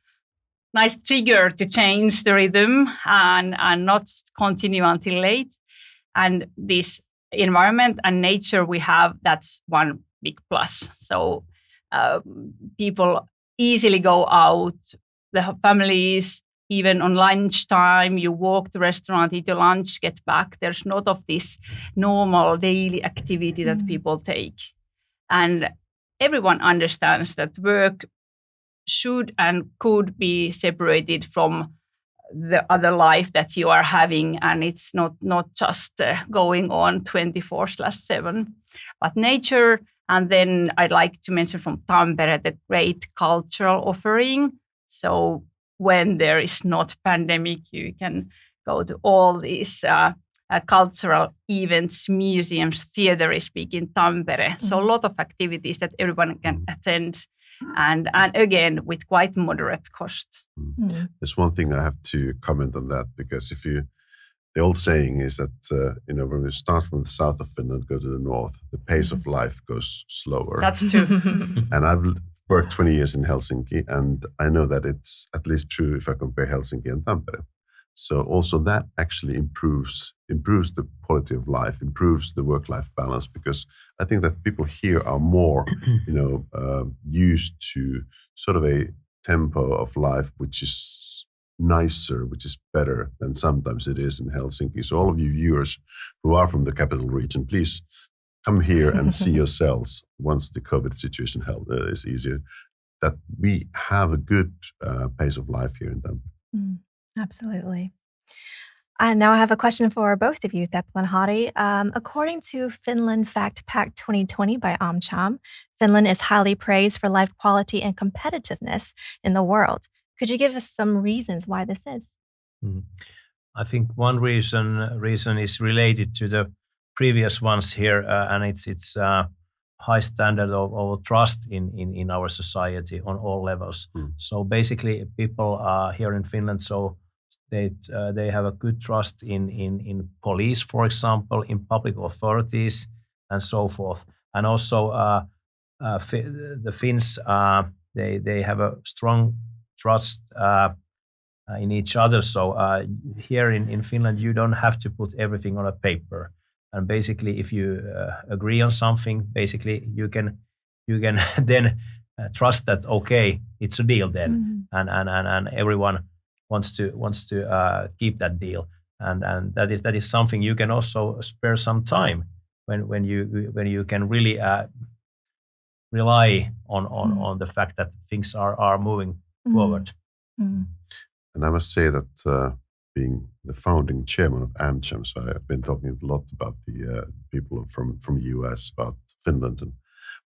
nice trigger to change the rhythm and not continue until late. And this environment and nature we have, that's one big plus. So people easily go out, the families, even on lunchtime, you walk to restaurant, eat your lunch, get back. There's not of this normal daily activity that people take. And everyone understands that work should and could be separated from the other life that you are having, and it's not just going on 24/7. But nature, and then I'd like to mention from Tampere the great cultural offering. So when there is not pandemic, you can go to all these cultural events, museums, theater is big in Tampere. So a lot of activities that everyone can attend. And again, with quite moderate cost. There's one thing I have to comment on that, because the old saying is that, when we start from the south of Finland, go to the north, the pace of life goes slower. That's true. And I've worked 20 years in Helsinki, and I know that it's at least true if I compare Helsinki and Tampere. So also that actually improves the quality of life, improves the work-life balance, because I think that people here are more, used to sort of a tempo of life which is nicer, which is better than sometimes it is in Helsinki. So all of you viewers who are from the capital region, please come here and see yourselves once the COVID situation is easier, that we have a good pace of life here in Tampere. Absolutely. And now I have a question for both of you, Teppo and Hari. According to Finland Fact Pack 2020 by AmCham, Finland is highly praised for life quality and competitiveness in the world. Could you give us some reasons why this is? I think one reason is related to the previous ones here, and it's high standard of trust in our society on all levels. So basically, people here in Finland, so they have a good trust in police, for example, in public authorities, and so forth. And also, the Finns they have a strong trust in each other. So here in Finland, you don't have to put everything on a paper. And basically, if you agree on something, basically you can then trust that okay, it's a deal then, and everyone wants to keep that deal, and that is something you can also spare some time when you can really rely on the fact that things are moving forward. And I must say that being the founding chairman of AmCham, so I've been talking a lot about the people from US, about Finland, and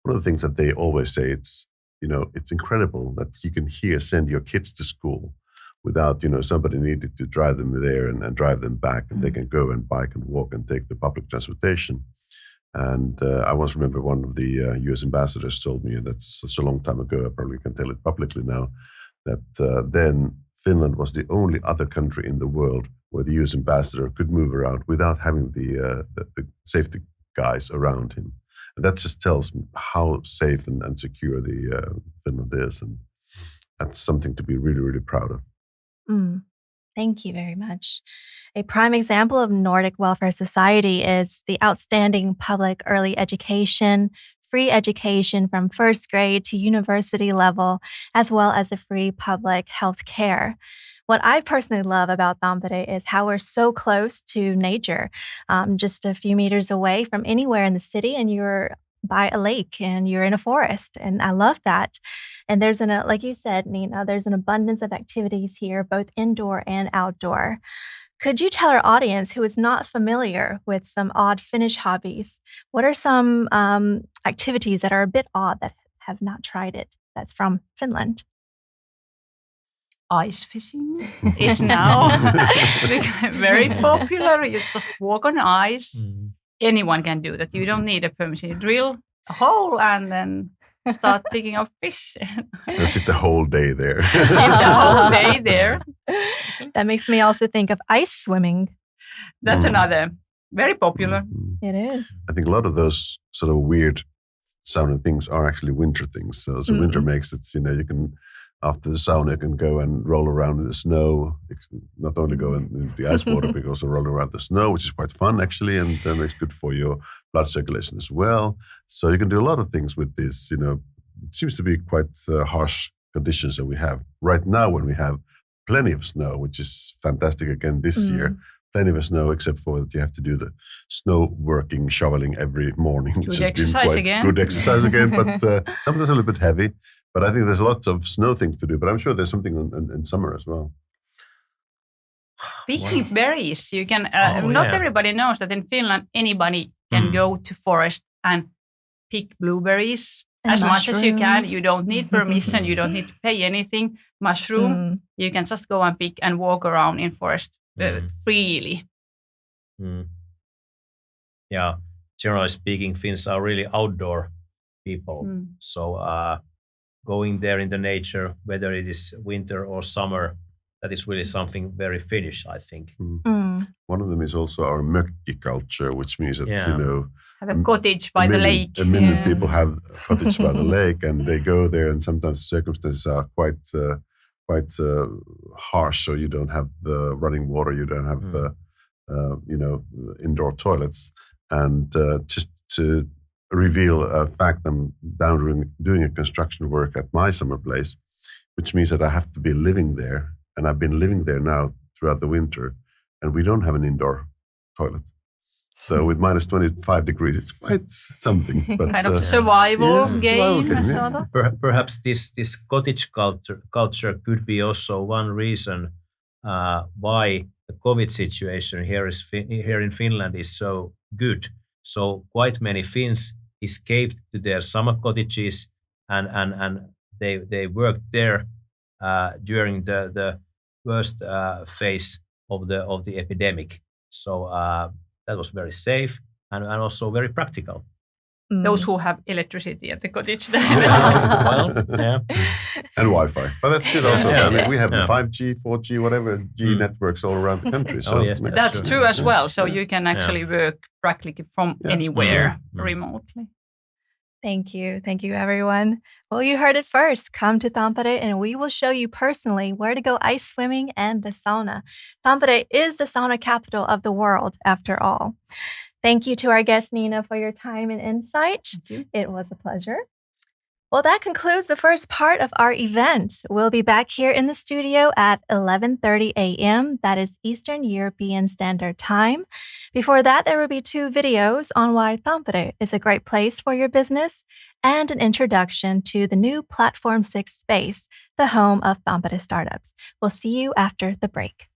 one of the things that they always say, it's incredible that you can send your kids to school without somebody needed to drive them there and drive them back, and they can go and bike and walk and take the public transportation. And I once remember one of the US ambassadors told me, and that's such a long time ago, I probably can tell it publicly now, that then Finland was the only other country in the world where the US ambassador could move around without having the safety guys around him. And that just tells me how safe and secure the Finland is. And that's something to be really, really proud of. Thank you very much. A prime example of Nordic welfare society is the outstanding public early education, free education from first grade to university level, as well as the free public health care. What I personally love about Tampere is how we're so close to nature, just a few meters away from anywhere in the city, and you're by a lake and you're in a forest. And I love that. And there's like you said, Niina, there's an abundance of activities here, both indoor and outdoor. Could you tell our audience who is not familiar with some odd Finnish hobbies, what are some activities that are a bit odd that have not tried it that's from Finland? Ice fishing is now very popular. You just walk on ice. Anyone can do that. You don't need a permission. You drill a hole and then start picking up fish. And sit the whole day there. That makes me also think of ice swimming. That's another very popular. It is. I think a lot of those sort of weird sauna things are actually winter things. So winter makes it, you can, after the sauna, you can go and roll around in the snow. Not only go in the ice water, but also roll around the snow, which is quite fun actually, and then it's good for your blood circulation as well. So you can do a lot of things with this. It seems to be quite harsh conditions that we have right now when we have plenty of snow, which is fantastic again this year. Plenty of snow, except for that you have to do the snow working, shoveling every morning, which has been quite good exercise again, but sometimes a little bit heavy. But I think there's lots of snow things to do, but I'm sure there's something in summer as well. Picking berries, you can, everybody knows that in Finland, anybody can go to forest and pick blueberries and as much as you can. You don't need permission, you don't need to pay anything. Mushroom, you can just go and pick and walk around in forest freely. Yeah, generally speaking, Finns are really outdoor people. So going there in the nature, whether it is winter or summer, that is really something very Finnish, I think. One of them is also our mökki culture, which means that, have a cottage by the lake. A million people have a cottage by the lake, and they go there, and sometimes the circumstances are quite harsh. So you don't have running water, you don't have indoor toilets, and just to reveal a fact, I'm doing a construction work at my summer place, which means that I have to be living there, and I've been living there now throughout the winter, and we don't have an indoor toilet. So with minus 25 degrees, it's quite something. But, kind of survival game. Perhaps this cottage culture could be also one reason why the COVID situation here in Finland is so good. So quite many Finns escaped to their summer cottages and they worked there during the worst phase of the epidemic. So that was very safe and also very practical. Those who have electricity at the cottage. Well, yeah. And Wi-Fi. But that's good also. I mean, we have the 5G, 4G, whatever G networks all around the country. So yes, that's true as well. So you can actually work practically from anywhere remotely. Thank you. Thank you, everyone. Well, you heard it first. Come to Tampere and we will show you personally where to go ice swimming and the sauna. Tampere is the sauna capital of the world, after all. Thank you to our guest, Niina, for your time and insight. Thank you. It was a pleasure. Well, that concludes the first part of our event. We'll be back here in the studio at 11:30 a.m. That is Eastern European Standard Time. Before that, there will be 2 videos on why Tampere is a great place for your business and an introduction to the new Platform 6 space, the home of Tampere startups. We'll see you after the break.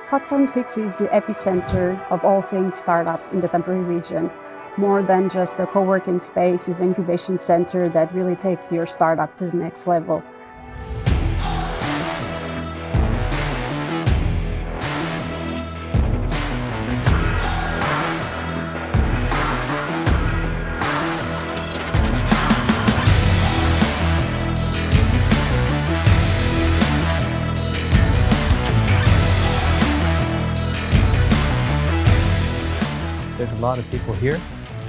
Platform 6 is the epicenter of all things startup in the Tampere region. More than just a co-working space, is an incubation center that really takes your startup to the next level. There's a lot of people here,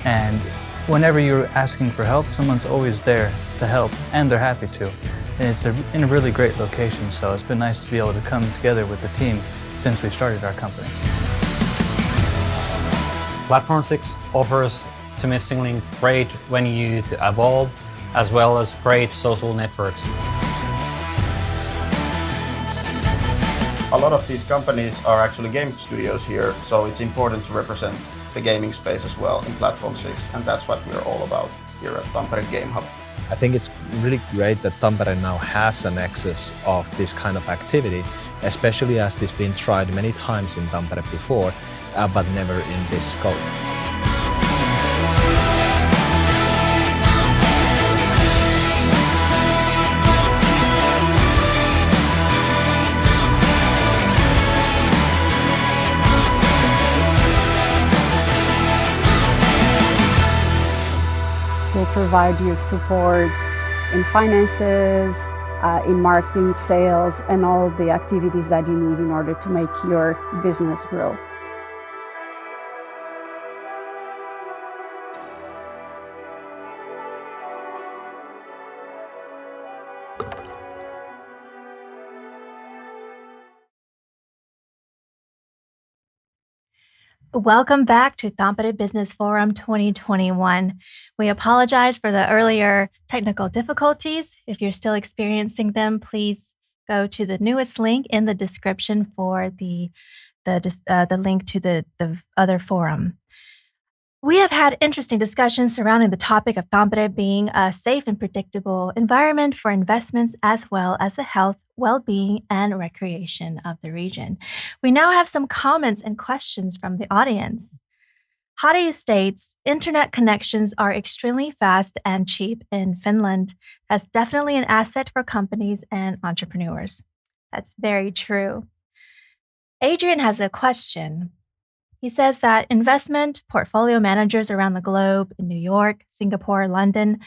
and whenever you're asking for help, someone's always there to help, and they're happy to. And it's in a really great location, so it's been nice to be able to come together with the team since we started our company. Platform 6 offers to Missing Link great venue to evolve, as well as great social networks. A lot of these companies are actually game studios here, so it's important to represent the gaming space as well in Platform 6, and that's what we're all about here at Tampere Game Hub. I think it's really great that Tampere now has a nexus of this kind of activity, especially as it's been tried many times in Tampere before, but never in this scope. We'll provide you support in finances, in marketing, sales, and all the activities that you need in order to make your business grow. Welcome back to Tampere Business Forum 2021. We apologize for the earlier technical difficulties. If you're still experiencing them, please go to the newest link in the description for the link to the other forum. We have had interesting discussions surrounding the topic of Tampere being a safe and predictable environment for investments, as well as the health, well-being, and recreation of the region. We now have some comments and questions from the audience. Harry states, internet connections are extremely fast and cheap in Finland. That's definitely an asset for companies and entrepreneurs. That's very true. Adrian has a question. He says that investment portfolio managers around the globe in New York, Singapore, London,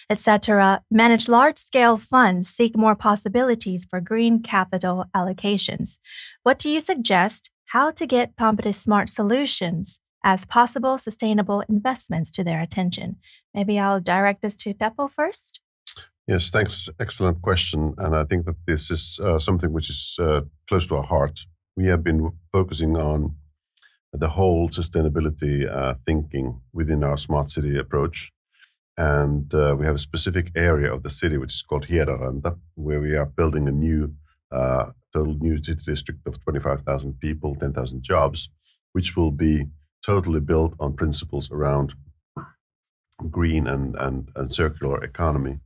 etc., manage large-scale funds, seek more possibilities for green capital allocations. What do you suggest how to get Tampere smart solutions as possible sustainable investments to their attention? Maybe I'll direct this to Teppo first. Yes, thanks. Excellent question. And I think that this is something which is close to our heart. We have been focusing on the whole sustainability thinking within our smart city approach. And we have a specific area of the city, which is called Hiedaranta, where we are building a new, total new city district of 25,000 people, 10,000 jobs, which will be totally built on principles around green and circular economy.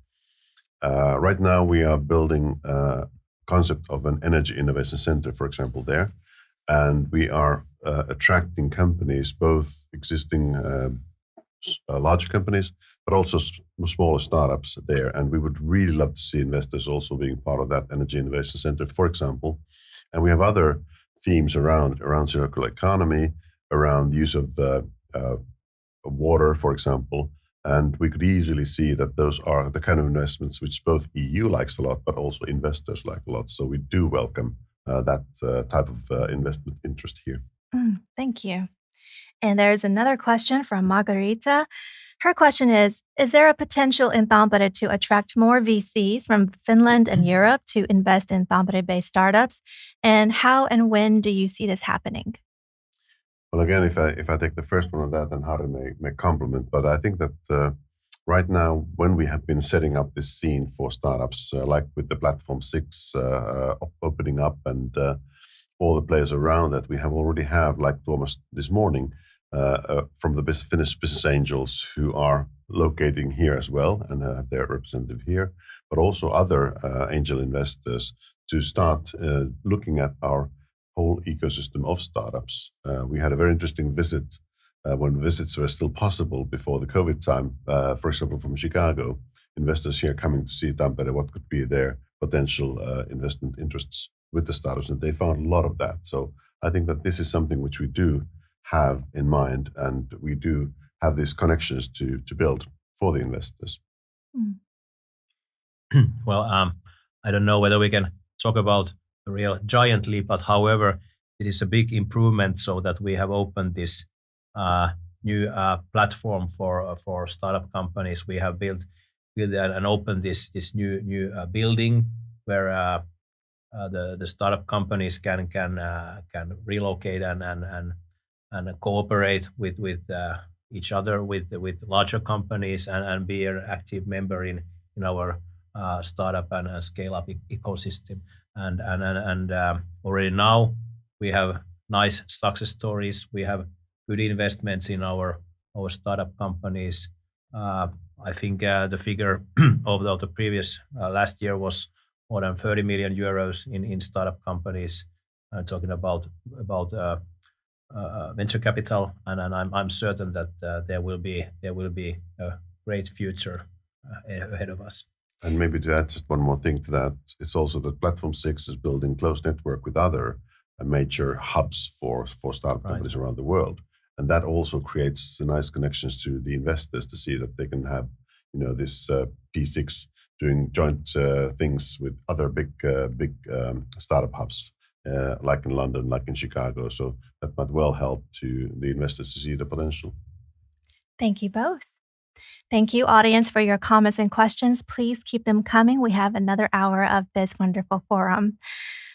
Right now, we are building a concept of an energy innovation center, for example, there. And we are attracting companies, both existing large companies, but also smaller startups there. And we would really love to see investors also being part of that Energy Innovation Center, for example. And we have other themes around circular economy, around use of water, for example. And we could easily see that those are the kind of investments which both EU likes a lot, but also investors like a lot. So we do welcome that type of investment interest here. Thank you. And there's another question from Margarita. Her question is there a potential in Tampere to attract more VCs from Finland and Europe to invest in Tampere-based startups? And how and when do you see this happening? Well, again, if I take the first one on that, then Harry may complement. But I think that right now, when we have been setting up this scene for startups, like with the Platform 6 opening up and all the players around that, we have already like Tuomas this morning, from the Finnish business angels who are locating here as well and have their representative here, but also other angel investors to start looking at our whole ecosystem of startups. We had a very interesting visit when visits were still possible before the COVID time, for example, from Chicago, investors here coming to see Tampere, what could be their potential investment interests with the startups, and they found a lot of that. So I think that this is something which we do have in mind, and we do have these connections to build for the investors. Well, I don't know whether we can talk about a real giant leap, but however, it is a big improvement so that we have opened this new platform for startup companies. We have built and opened this new building where the startup companies can relocate and cooperate with each other, with larger companies, and be an active member in our startup and scale up ecosystem. And already now we have nice success stories. We have good investments in our startup companies. I think the figure of the previous last year was more than 30 million euros in startup companies. Talking about venture capital, and I'm certain that there will be a great future ahead of us. And maybe to add just one more thing to that, it's also that Platform 6 is building close network with other major hubs for startup companies around the world. And that also creates nice connections to the investors to see that they can have, this P6 doing joint things with other big startup hubs, like in London, like in Chicago. So that might well help to the investors to see the potential. Thank you both. Thank you, audience, for your comments and questions. Please keep them coming. We have another hour of this wonderful forum.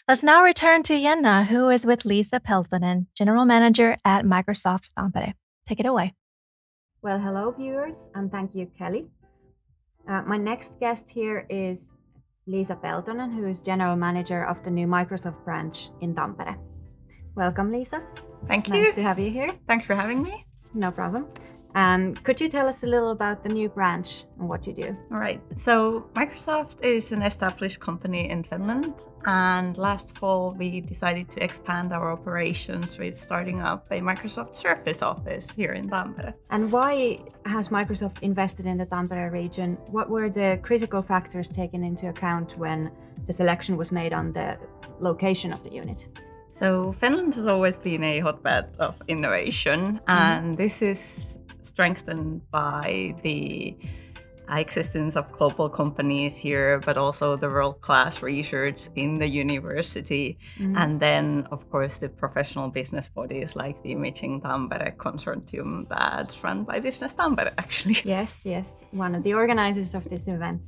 Let's now return to Jenna, who is with Liisa Peltonen, General Manager at Microsoft Tampere. Take it away. Well, hello viewers, and thank you, Kelly. My next guest here is Liisa Peltonen, who is General Manager of the new Microsoft branch in Tampere. Welcome, Liisa. Thank you. Nice to have you here. Thanks for having me. No problem. Could you tell us a little about the new branch and what you do? All right. So Microsoft is an established company in Finland, and last fall we decided to expand our operations with starting up a Microsoft Surface office here in Tampere. And why has Microsoft invested in the Tampere region? What were the critical factors taken into account when the selection was made on the location of the unit? So Finland has always been a hotbed of innovation, and this is strengthened by the existence of global companies here, but also the world-class research in the university, and then, of course, the professional business bodies like the Imaging Tampere Consortium that's run by Business Tampere, actually. Yes, one of the organizers of this event.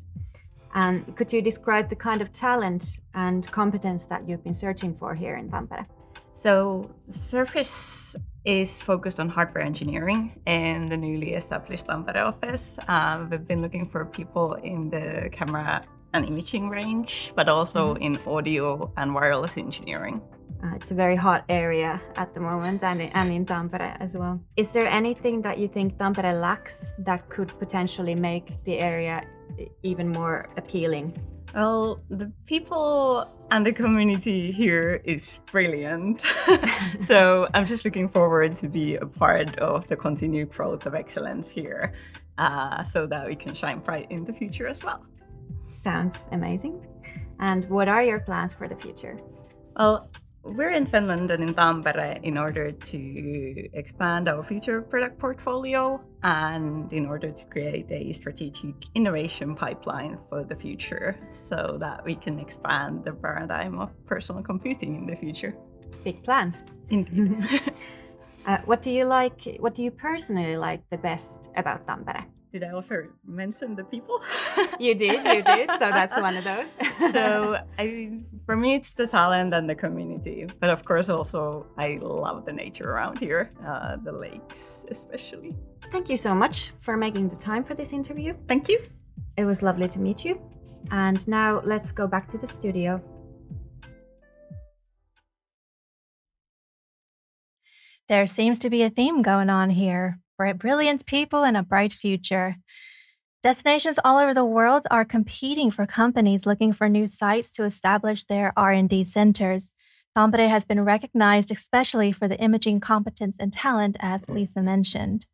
And could you describe the kind of talent and competence that you've been searching for here in Tampere? So Surface is focused on hardware engineering in the newly established Tampere office. We've been looking for people in the camera and imaging range, but also in audio and wireless engineering. It's a very hot area at the moment, and in Tampere as well. Is there anything that you think Tampere lacks that could potentially make the area even more appealing? Well, the people and the community here is brilliant. So I'm just looking forward to be a part of the continued growth of excellence here, so that we can shine bright in the future as well. Sounds amazing. And what are your plans for the future? Well, we're in Finland and in Tampere in order to expand our future product portfolio and in order to create a strategic innovation pipeline for the future so that we can expand the paradigm of personal computing in the future. Big plans. Indeed. What do you personally like the best about Tampere? Did I also mention the people? You did. So that's one of those. So for me, it's the talent and the community. But of course, also, I love the nature around here, the lakes especially. Thank you so much for making the time for this interview. Thank you. It was lovely to meet you. And now let's go back to the studio. There seems to be a theme going on here. Brilliant people and a bright future. Destinations all over the world are competing for companies looking for new sites to establish their R&D centers. Tampere has been recognized especially for the imaging competence and talent, as Liisa mentioned.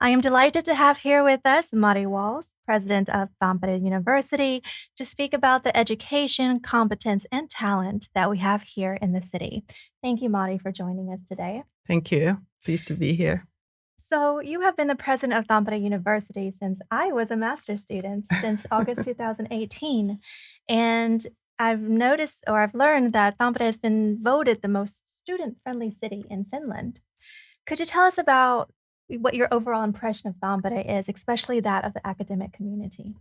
I am delighted to have here with us Mari Walls, president of Tampere University, to speak about the education, competence, and talent that we have here in the city. Thank you, Mari, for joining us today. Thank you. Pleased to be here. So you have been the president of Tampere University since I was a master's student, since August 2018. And I've learned that Tampere has been voted the most student-friendly city in Finland. Could you tell us about what your overall impression of Tampere is, especially that of the academic community?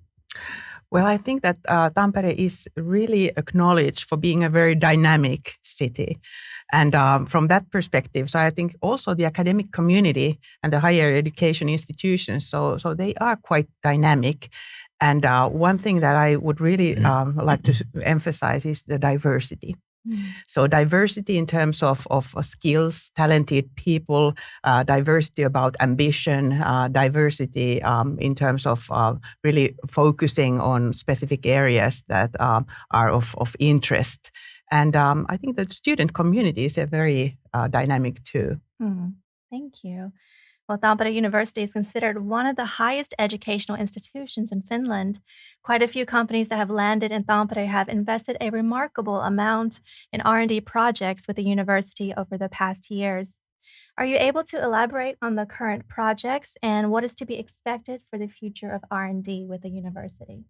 Well, I think that Tampere is really acknowledged for being a very dynamic city. And from that perspective, so I think also the academic community and the higher education institutions, so they are quite dynamic. And one thing that I would really like to emphasize is the diversity. So diversity in terms of skills, talented people, diversity about ambition, diversity in terms of really focusing on specific areas that are of interest. And I think the student community is a very dynamic too. Thank you. Well, Tampere University is considered one of the highest educational institutions in Finland. Quite a few companies that have landed in Tampere have invested a remarkable amount in R&D projects with the university over the past years. Are you able to elaborate on the current projects and what is to be expected for the future of R&D with the university?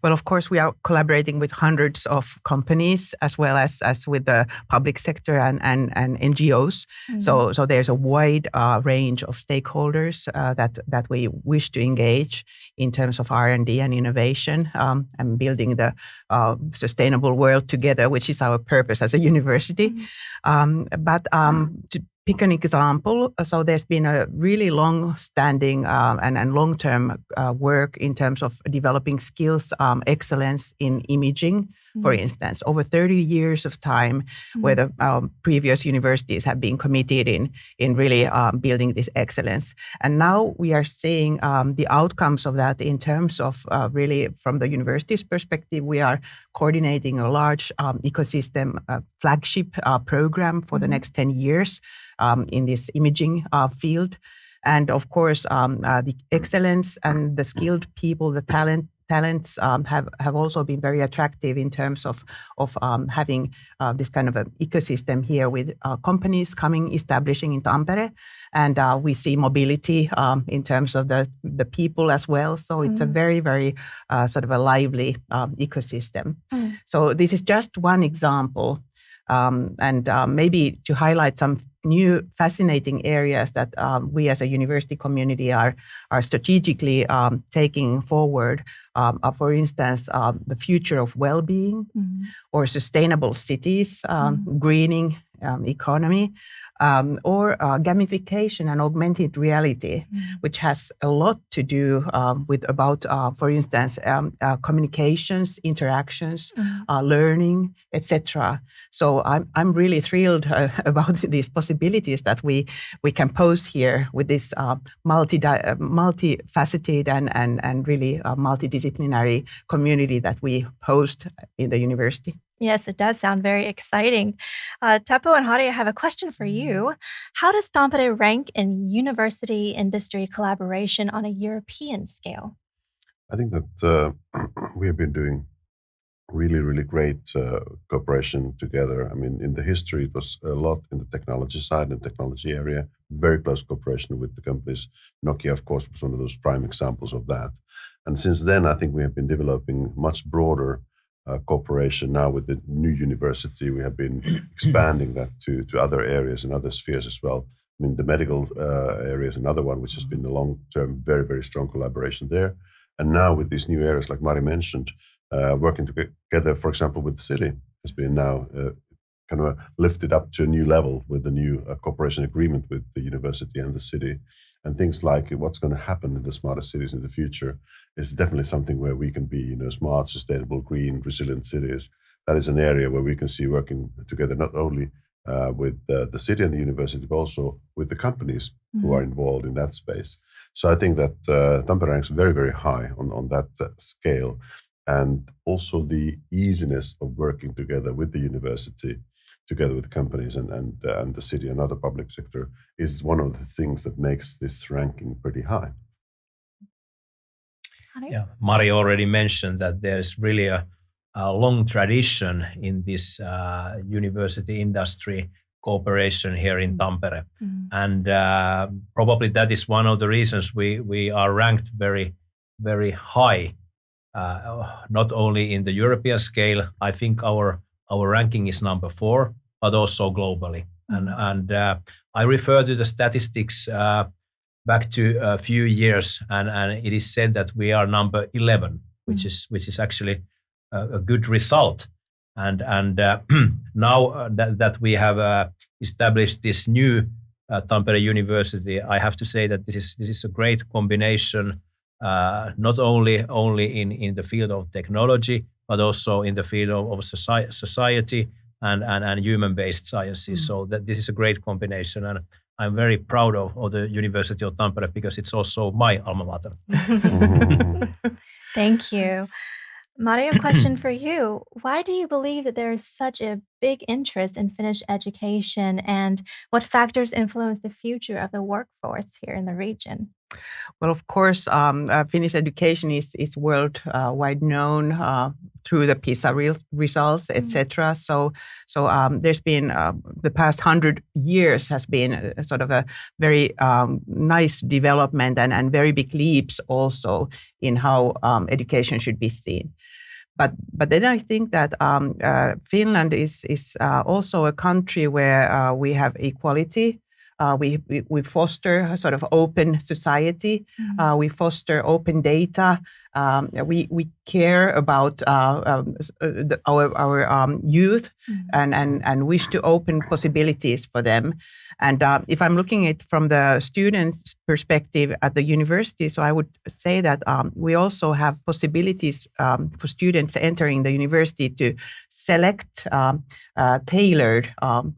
Well, of course, we are collaborating with hundreds of companies as well as with the public sector and NGOs. Mm-hmm. So there's a wide range of stakeholders that we wish to engage in terms of R&D and innovation and building the sustainable world together, which is our purpose as a university. Mm-hmm. To pick an example, so there's been a really long-standing and long-term work in terms of developing skills excellence in imaging, for instance, over 30 years of time, where the previous universities have been committed in really building this excellence. And now we are seeing the outcomes of that in terms of really from the university's perspective. We are coordinating a large ecosystem flagship program for the next 10 years in this imaging field. And of course, the excellence and the skilled people, the talents have also been very attractive in terms of having this kind of an ecosystem here with companies establishing in Tampere. And we see mobility in terms of the people as well. So it's a very, very sort of a lively ecosystem. So this is just one example. And maybe to highlight some new fascinating areas that we as a university community are strategically taking forward. For instance, the future of well-being or sustainable cities, greening economy, or gamification and augmented reality, which has a lot to do with about, for instance, communications, interactions, learning, etc. So I'm really thrilled about these possibilities that we can pose here with this multifaceted and really multidisciplinary community that we host in the university. Yes, it does sound very exciting. Teppo and Harri, I have a question for you. How does Tampere rank in university industry collaboration on a European scale? I think that we have been doing really, really great cooperation together. I mean, in the history, it was a lot in the technology side and technology area, very close cooperation with the companies. Nokia, of course, was one of those prime examples of that. And since then, I think we have been developing much broader cooperation. Now with the new university, we have been expanding that to other areas and other spheres as well. I mean, the medical area is another one, which has been a long-term, very, very strong collaboration there. And now with these new areas, like Mari mentioned, working together, for example, with the city has been now kind of lifted up to a new level with the new cooperation agreement with the university and the city. And things like what's going to happen in the smarter cities in the future is definitely something where we can be, smart, sustainable, green, resilient cities. That is an area where we can see working together not only with the city and the university, but also with the companies who are involved in that space. So I think that Tampere ranks very, very high on that scale. And also the easiness of working together with the university, together with companies and the city and other public sector is one of the things that makes this ranking pretty high. Yeah, Mari already mentioned that there's really a long tradition in this university industry cooperation here in Tampere. And probably that is one of the reasons we are ranked very, very high, not only in the European scale. I think our ranking is number 4, but also globally. And I refer to the statistics back to a few years, and it is said that we are number 11, which is actually a good result. And now that we have established this new Tampere University, I have to say that this is a great combination, not only in the field of technology, but also in the field of society and human-based sciences. So that this is a great combination, and I'm very proud of the University of Tampere because it's also my alma mater. Thank you. Mari, a question for you. Why do you believe that there is such a big interest in Finnish education, and what factors influence the future of the workforce here in the region? Well, of course, Finnish education is worldwide known through the PISA results, etc. So there's been the past 100 years has been sort of a very nice development and very big leaps also in how education should be seen. But then I think that Finland is also a country where we have equality. We foster a sort of open society. We foster open data. We care about our youth and wish to open possibilities for them. And if I'm looking at it from the students' perspective at the university, so I would say that we also have possibilities for students entering the university to select tailored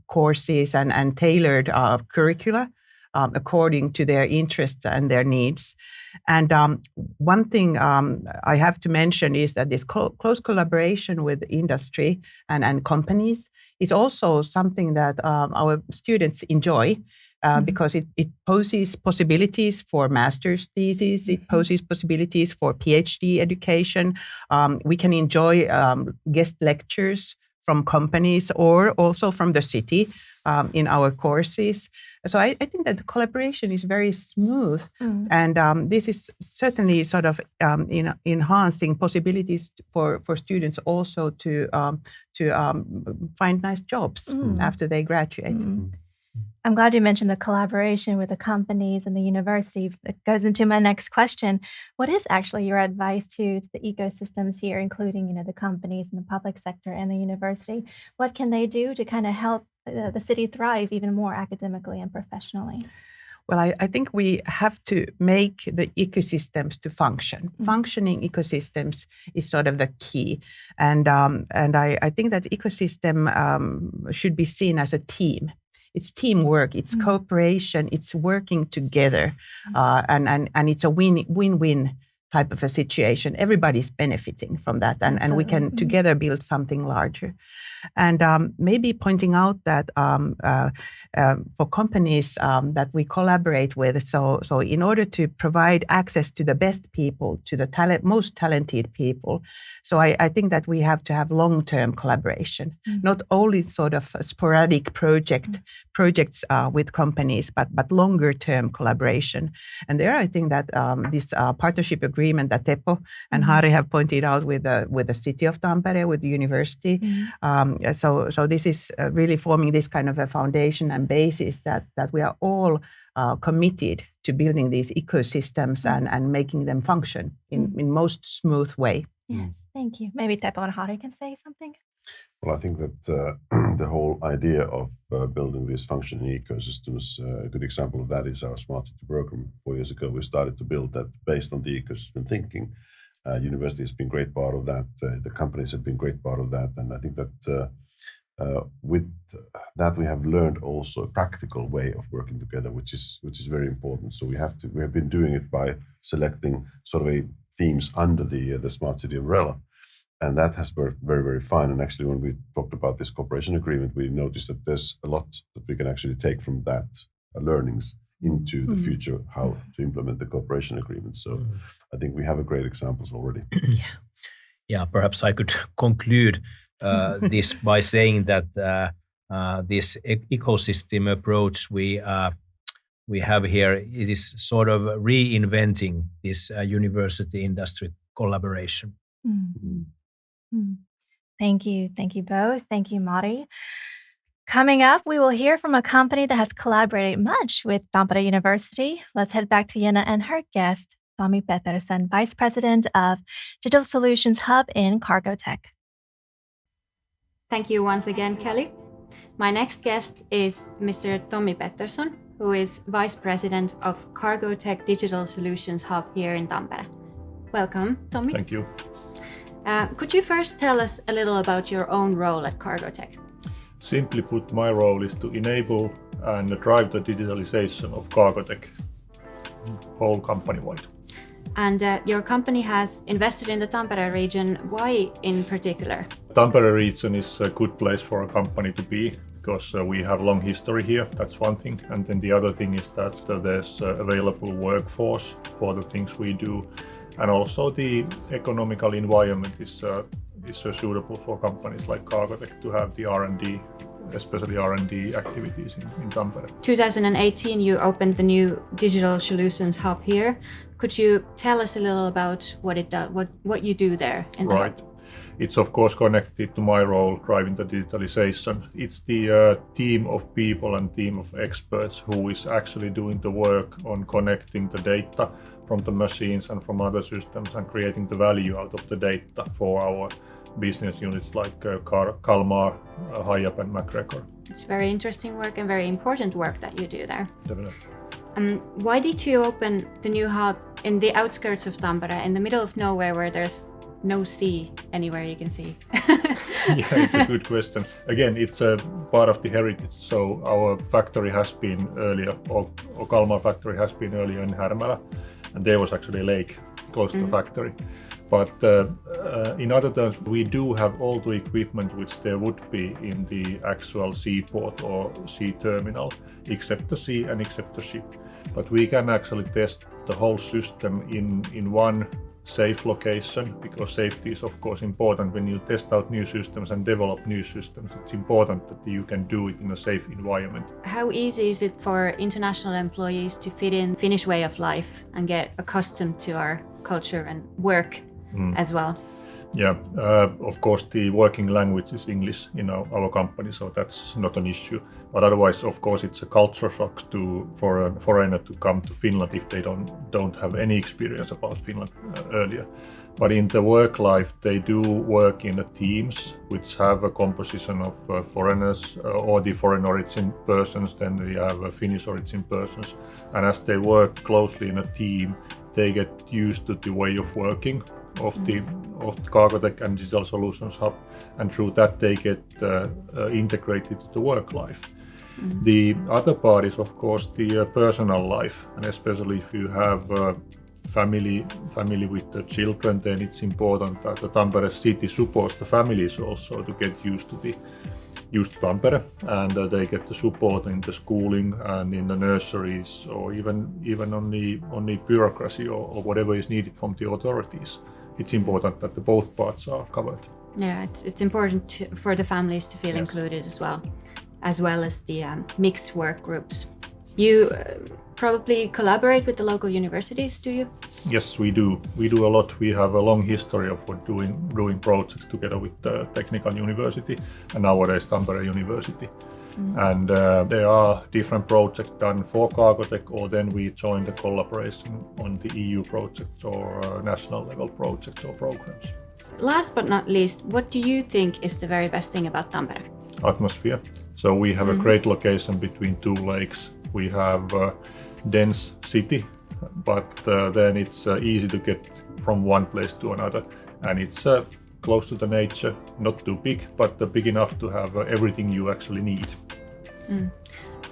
courses and tailored curricula according to their interests and their needs. And one thing I have to mention is that this close collaboration with industry and companies is also something that our students enjoy because it poses possibilities for master's thesis, it poses possibilities for PhD education. We can enjoy guest lectures from companies or also from the city in our courses. So I think that the collaboration is very smooth, and this is certainly sort of enhancing possibilities for students also to find nice jobs after they graduate. I'm glad you mentioned the collaboration with the companies and the university. It goes into my next question. What is actually your advice to the ecosystems here, including the companies and the public sector and the university? What can they do to kind of help the city thrive even more academically and professionally? Well, I think we have to make the ecosystems to function. Functioning ecosystems is sort of the key. And I think that ecosystem should be seen as a team. It's teamwork, it's cooperation, it's working together, and it's a win-win type of a situation. Everybody's benefiting from that, and we can together build something larger. And maybe pointing out that for companies that we collaborate with, so in order to provide access to the best people, to the most talented people, so I think that we have to have long-term collaboration, not only sort of sporadic projects with companies, but longer-term collaboration. And there, I think that this partnership agreement that Teppo and Hari have pointed out with the city of Tampere, with the university. So this is really forming this kind of a foundation and basis that we are all committed to building these ecosystems and making them function in most smooth way. Yes, thank you. Maybe Teppo and Hari can say something. Well, I think that the whole idea of building these functioning ecosystems, a good example of that is our Smart City program. 4 years ago, we started to build that based on the ecosystem thinking. University has been a great part of that. The companies have been a great part of that. And I think that with that, we have learned also a practical way of working together, which is very important. So we have been doing it by selecting sort of themes under the Smart City umbrella. And that has worked very, very fine. And actually, when we talked about this cooperation agreement, we noticed that there's a lot that we can actually take from that learnings into the future, how to implement the cooperation agreement. So I think we have a great examples already. Yeah, perhaps I could conclude this by saying that this ecosystem approach we have here, it is sort of reinventing this university industry collaboration. Thank you both. Thank you, Mari. Coming up, we will hear from a company that has collaborated much with Tampere University. Let's head back to Niina and her guest, Tommi Pettersson, Vice President of Digital Solutions Hub in Cargotec. Thank you once again, Kelly. My next guest is Mr. Tommi Pettersson, who is Vice President of Cargotec Digital Solutions Hub here in Tampere. Welcome, Tommi. Thank you. Could you first tell us a little about your own role at Cargotec? Simply put, my role is to enable and drive the digitalization of Cargotec, whole company-wide. And your company has invested in the Tampere region. Why in particular? Tampere region is a good place for a company to be because we have long history here, that's one thing. And then the other thing is that there's available workforce for the things we do. And also the economical environment is suitable for companies like Cargotec to have the R&D, especially R&D activities in Tampere. 2018, you opened the new Digital Solutions Hub here. Could you tell us a little about what it does, what you do there? Right. It's of course connected to my role driving the digitalization. It's the team of people and team of experts who is actually doing the work on connecting the data from the machines and from other systems and creating the value out of the data for our business units like Kalmar, Hiab and MacGregor. It's very interesting work and very important work that you do there. Definitely. Why did you open the new hub in the outskirts of Tampere, in the middle of nowhere where there's no sea anywhere you can see? Yeah, it's a good question. Again, it's a part of the heritage. So our factory has been earlier, or Kalmar factory has been earlier in Härmälä, and there was actually a lake close to the factory. But in other terms, we do have all the equipment which there would be in the actual seaport or sea terminal, except the sea and except the ship. But we can actually test the whole system in one safe location, because safety is of course important when you test out new systems and develop new systems. It's important that you can do it in a safe environment. How easy is it for international employees to fit in Finnish way of life and get accustomed to our culture and work as well? Yeah, of course the working language is English in our company, so that's not an issue. But otherwise, of course, it's a culture shock for a foreigner to come to Finland if they don't have any experience about Finland earlier. But in the work life, they do work in teams which have a composition of foreigners or the foreign origin persons, then we have Finnish origin persons. And as they work closely in a team, they get used to the way of working of the Cargotec and Digital Solutions Hub, and through that they get integrated to the work life. The other part is of course the personal life, and especially if you have family with the children, then it's important that the Tampere city supports the families also to get used to Tampere, and they get the support in the schooling and in the nurseries, or even on the bureaucracy or whatever is needed from the authorities. It's important that both parts are covered. Yeah, it's important for the families to feel included as well as the mixed work groups. You probably collaborate with the local universities, do you? Yes, we do. We do a lot. We have a long history of doing projects together with the Technical University and nowadays Tampere University. And there are different projects done for Cargotec, or then we join the collaboration on the EU projects or national level projects or programs. Last but not least, what do you think is the very best thing about Tampere? Atmosphere. So we have a great location between two lakes. We have a dense city, but then it's easy to get from one place to another, and it's close to the nature, not too big, but big enough to have everything you actually need.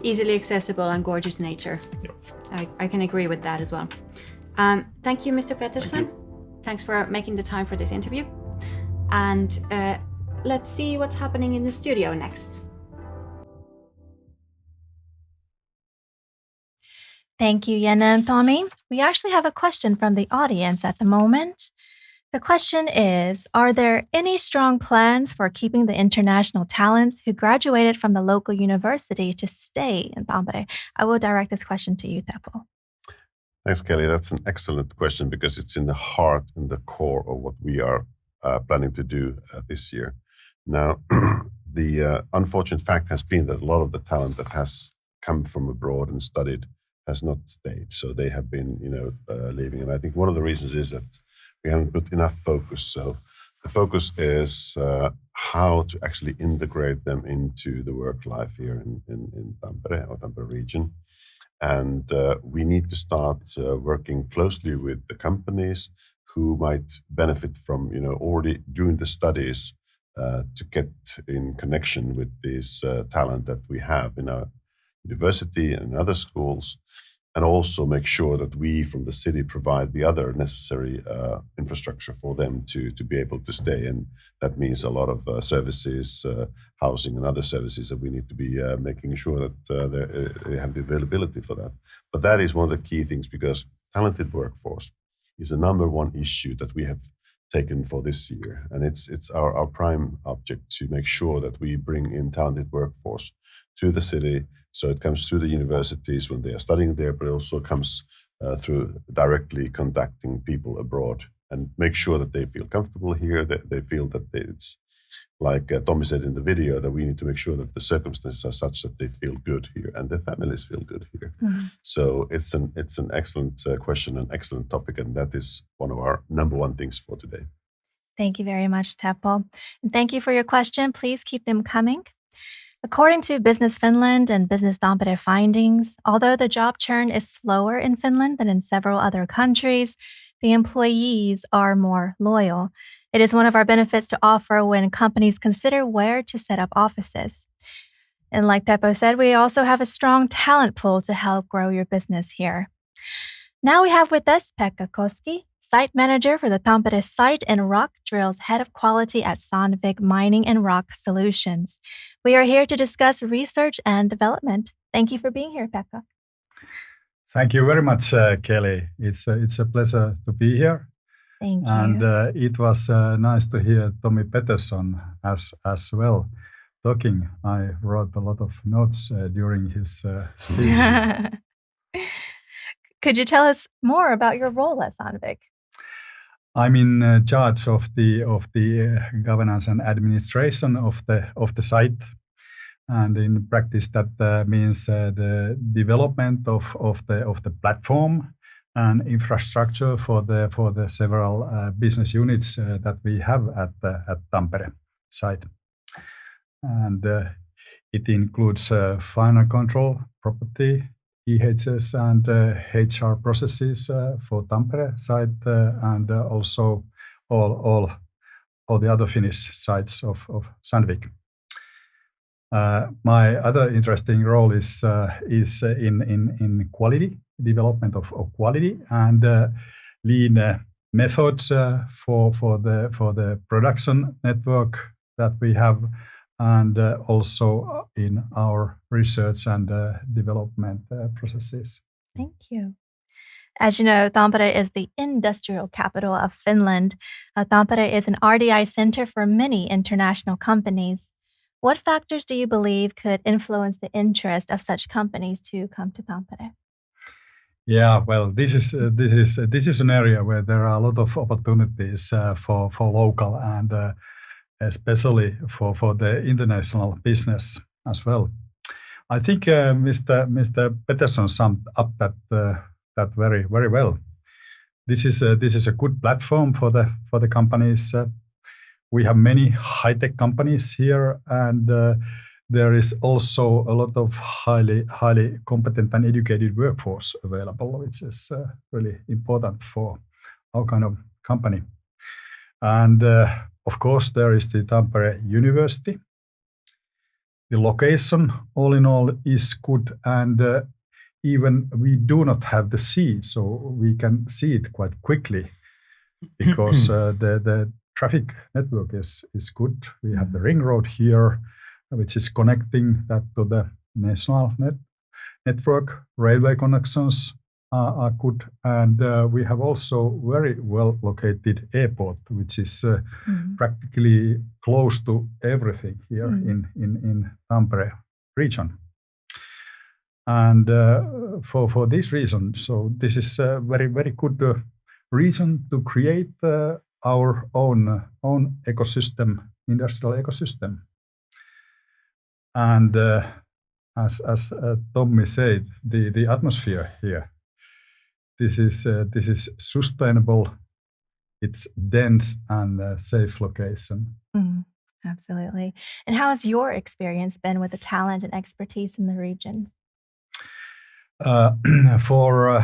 Easily accessible and gorgeous nature. Yep. I can agree with that as well. Thank you, Mr. Pettersson. Thanks for making the time for this interview. And let's see what's happening in the studio next. Thank you, Jenna and Tommi. We actually have a question from the audience at the moment. The question is, are there any strong plans for keeping the international talents who graduated from the local university to stay in Tampere? I will direct this question to you, Teppo. Thanks, Kelly. That's an excellent question because it's in the heart and the core of what we are planning to do this year. Now, the unfortunate fact has been that a lot of the talent that has come from abroad and studied has not stayed. So they have been, leaving. And I think one of the reasons is that we haven't put enough focus. So the focus is how to actually integrate them into the work life here in Tampere or Tampere region. And we need to start working closely with the companies who might benefit from, already doing the studies to get in connection with this talent that we have in our university and other schools, and also make sure that we from the city provide the other necessary infrastructure for them to be able to stay. And that means a lot of services, housing and other services that we need to be making sure that they have the availability for that. But that is one of the key things, because talented workforce is the number one issue that we have taken for this year. And it's our prime object to make sure that we bring in talented workforce to the city. So it comes through the universities when they are studying there, but it also comes through directly contacting people abroad and make sure that they feel comfortable here, that they feel that it's like Tommi said in the video, that we need to make sure that the circumstances are such that they feel good here and their families feel good here. Mm-hmm. So it's an excellent question, an excellent topic, and that is one of our number one things for today. Thank you very much, Teppo. And thank you for your question. Please keep them coming. According to Business Finland and Business Tampere findings, although the job churn is slower in Finland than in several other countries, the employees are more loyal. It is one of our benefits to offer when companies consider where to set up offices. And like Teppo said, we also have a strong talent pool to help grow your business here. Now we have with us Pekka Koski, Site Manager for the Tampere Site and Rock Drills Head of Quality at Sandvik Mining and Rock Solutions. We are here to discuss research and development. Thank you for being here, Pekka. Thank you very much, Kelly. It's a pleasure to be here. Thank you. And it was nice to hear Tommi Pettersson as well talking. I wrote a lot of notes during his speech. Could you tell us more about your role at Sandvik? I'm in charge of the governance and administration of the site, and in practice that means the development of the platform and infrastructure for the several business units that we have at Tampere site, and it includes final control, property, EHS and HR processes for Tampere site and also all the other Finnish sites of Sandvik. My other interesting role is in quality development of quality and lean methods for the production network that we have, and also in our research and development processes. Thank you. As you know, Tampere is the industrial capital of Finland. Tampere is an RDI center for many international companies. What factors do you believe could influence the interest of such companies to come to Tampere? Yeah, well, this is an area where there are a lot of opportunities for local and especially for the international business as well. I think Mr. Pettersson summed up that very very well. This is a good platform for the companies. We have many high-tech companies here, and there is also a lot of highly competent and educated workforce available, which is really important for our kind of company. And of course, there is the Tampere University. The location, all in all, is good, and even we do not have the sea, so we can see it quite quickly because the traffic network is good. We have the ring road here, which is connecting that to the national network. Railway connections are good, and we have also very well located airport, which is practically close to everything here in Tampere region. And for this reason, so this is a very very good reason to create our own ecosystem, industrial ecosystem. And as Tommi said, the atmosphere here. This is sustainable. It's dense and safe location. Absolutely. And how has your experience been with the talent and expertise in the region? For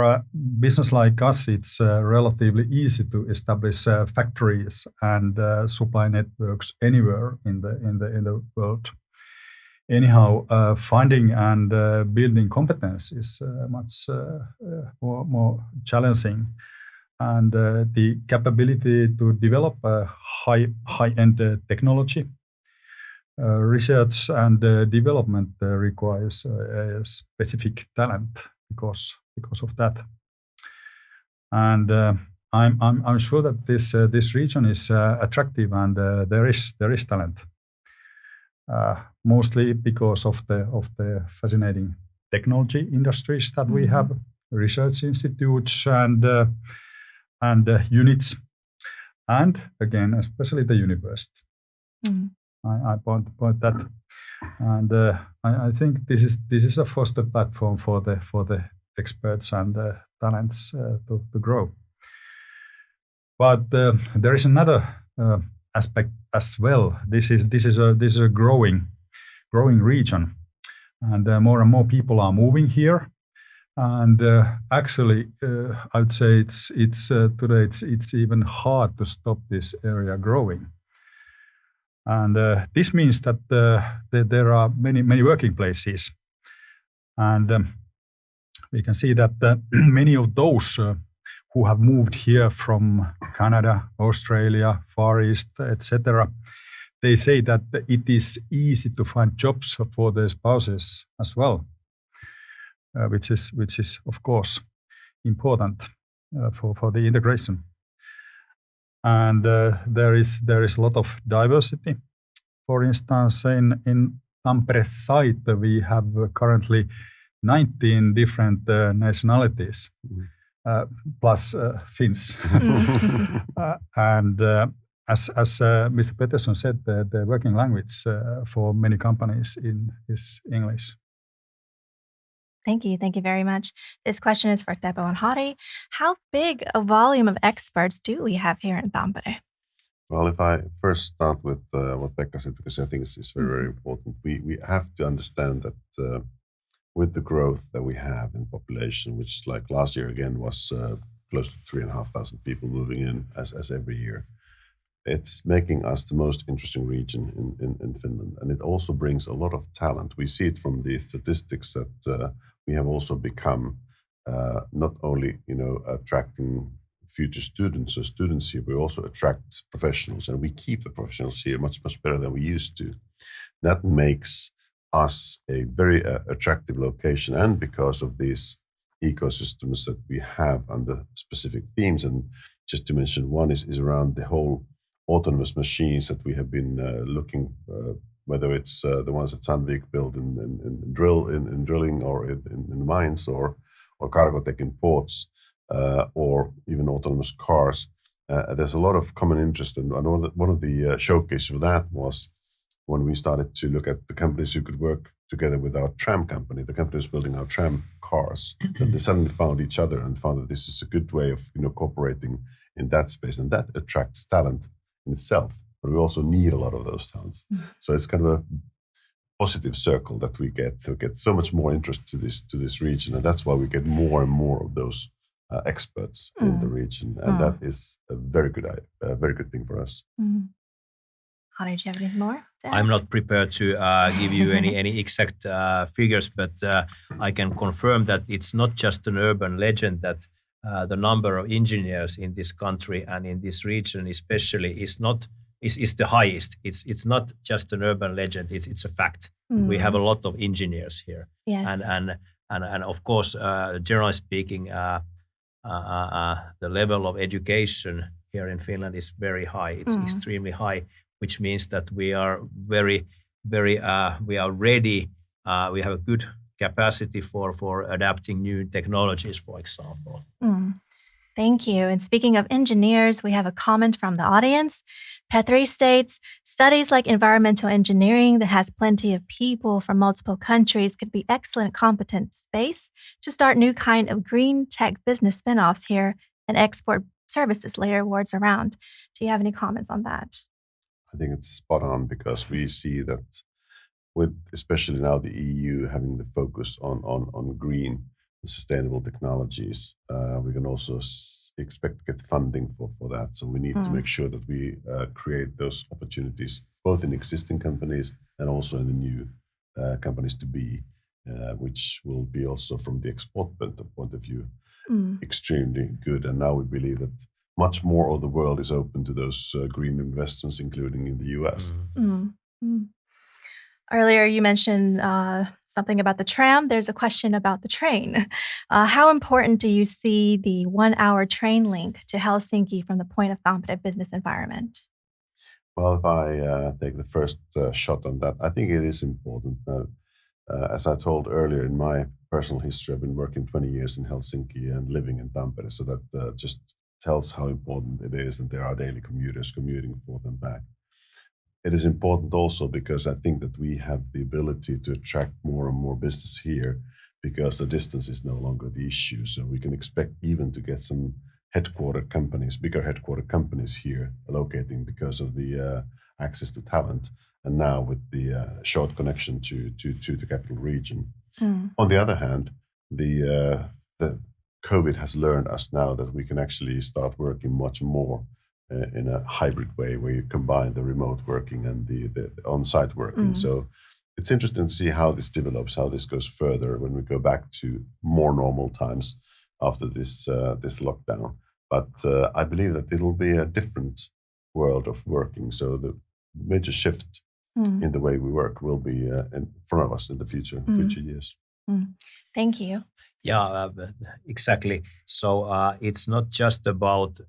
a business like us, it's relatively easy to establish factories and supply networks anywhere in the world. Anyhow, finding and building competence is much more challenging, and the capability to develop a high-end technology, research and development requires a specific talent because of that. And I'm sure that this region is attractive and there is talent, mostly because of the fascinating technology industries that we have, research institutes and units, and again especially the university. I point that, and I think this is a foster platform for the experts and talents to grow. But there is another aspect as well. This is a growing region, and more and more people are moving here. And actually, I would say it's today it's even hard to stop this area growing. And this means that there are many working places, and we can see that many of those who have moved here from Canada, Australia, Far East, etc., they say that it is easy to find jobs for their spouses as well, which is of course important for the integration. And there is a lot of diversity. For instance, in Tampere site, we have currently 19 different nationalities, plus Finns. And as Mr. Pettersson said, the working language for many companies is English. Thank you very much. This question is for Teppo and Hari. How big a volume of experts do we have here in Tampere? Well, if I first start with what Pekka said, because I think it's very important, we have to understand that with the growth that we have in population, which like last year again was close to 3,500 people moving in as every year, it's making us the most interesting region in Finland. And it also brings a lot of talent. We see it from the statistics that we have also become not only attracting future students or students here, we also attract professionals, and we keep the professionals here much better than we used to. That makes us a very attractive location, and because of these ecosystems that we have under specific themes. And just to mention one is around the whole autonomous machines that we have been looking, whether it's the ones that Sandvik built in drilling or in mines, or Cargotec in ports, or even autonomous cars. There's a lot of common interest, and one of the showcases of that was when we started to look at the companies who could work together with our tram company, the companies building our tram cars, that they suddenly found each other and found that this is a good way of cooperating in that space, and that attracts talent in itself. But we also need a lot of those talents. So it's kind of a positive circle that we get so much more interest to this region, and that's why we get more and more of those experts in the region, and that is a very good thing for us. Hari, do you have anything more? I'm not prepared to give you any exact figures, but I can confirm that it's not just an urban legend that the number of engineers in this country and in this region especially is the highest. It's not just an urban legend, it's a fact. We have a lot of engineers here. Yes. And of course, generally speaking, the level of education here in Finland is very high. It's extremely high, which means that we are very we are ready. We have a good capacity for adapting new technologies, for example. Thank you. And speaking of engineers, we have a comment from the audience. Petri states, studies like environmental engineering that has plenty of people from multiple countries could be excellent competent space to start new kind of green tech business spin-offs here and export services later wards around. Do you have any comments on that? I think it's spot on, because we see that with especially now the EU having the focus on green sustainable technologies, we can also expect to get funding for that. So we need to make sure that we create those opportunities both in existing companies and also in the new companies to be, which will be also from the export point of view extremely good. And now we believe that much more of the world is open to those green investments, including in the US. Earlier, you mentioned something about the tram, there's a question about the train. How important do you see the 1-hour train link to Helsinki from the point of Tampere business environment? Well, if I take the first shot on that, I think it is important. As I told earlier, in my personal history, I've been working 20 years in Helsinki and living in Tampere, so that just tells how important it is that there are daily commuters commuting forth and back. It is important also because I think that we have the ability to attract more and more business here because the distance is no longer the issue. So we can expect even to get some bigger headquarter companies here locating because of the access to talent, and now with the short connection to the capital region. On the other hand, the COVID has learned us now that we can actually start working much more in a hybrid way where you combine the remote working and the on-site working. So it's interesting to see how this develops, how this goes further when we go back to more normal times after this lockdown. But I believe that it will be a different world of working. So the major shift in the way we work will be in front of us in the future years. Thank you. Yeah, exactly. So it's not just about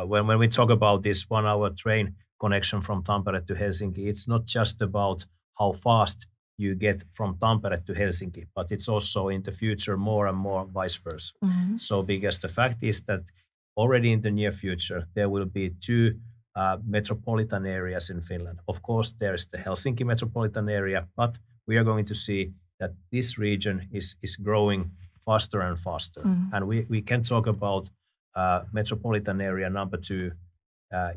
when we talk about this 1-hour train connection from Tampere to Helsinki, it's not just about how fast you get from Tampere to Helsinki, but it's also in the future more and more vice versa. So because the fact is that already in the near future, there will be 2 metropolitan areas in Finland. Of course, there's the Helsinki metropolitan area, but we are going to see that this region is growing faster and faster. And we can talk about metropolitan area number 2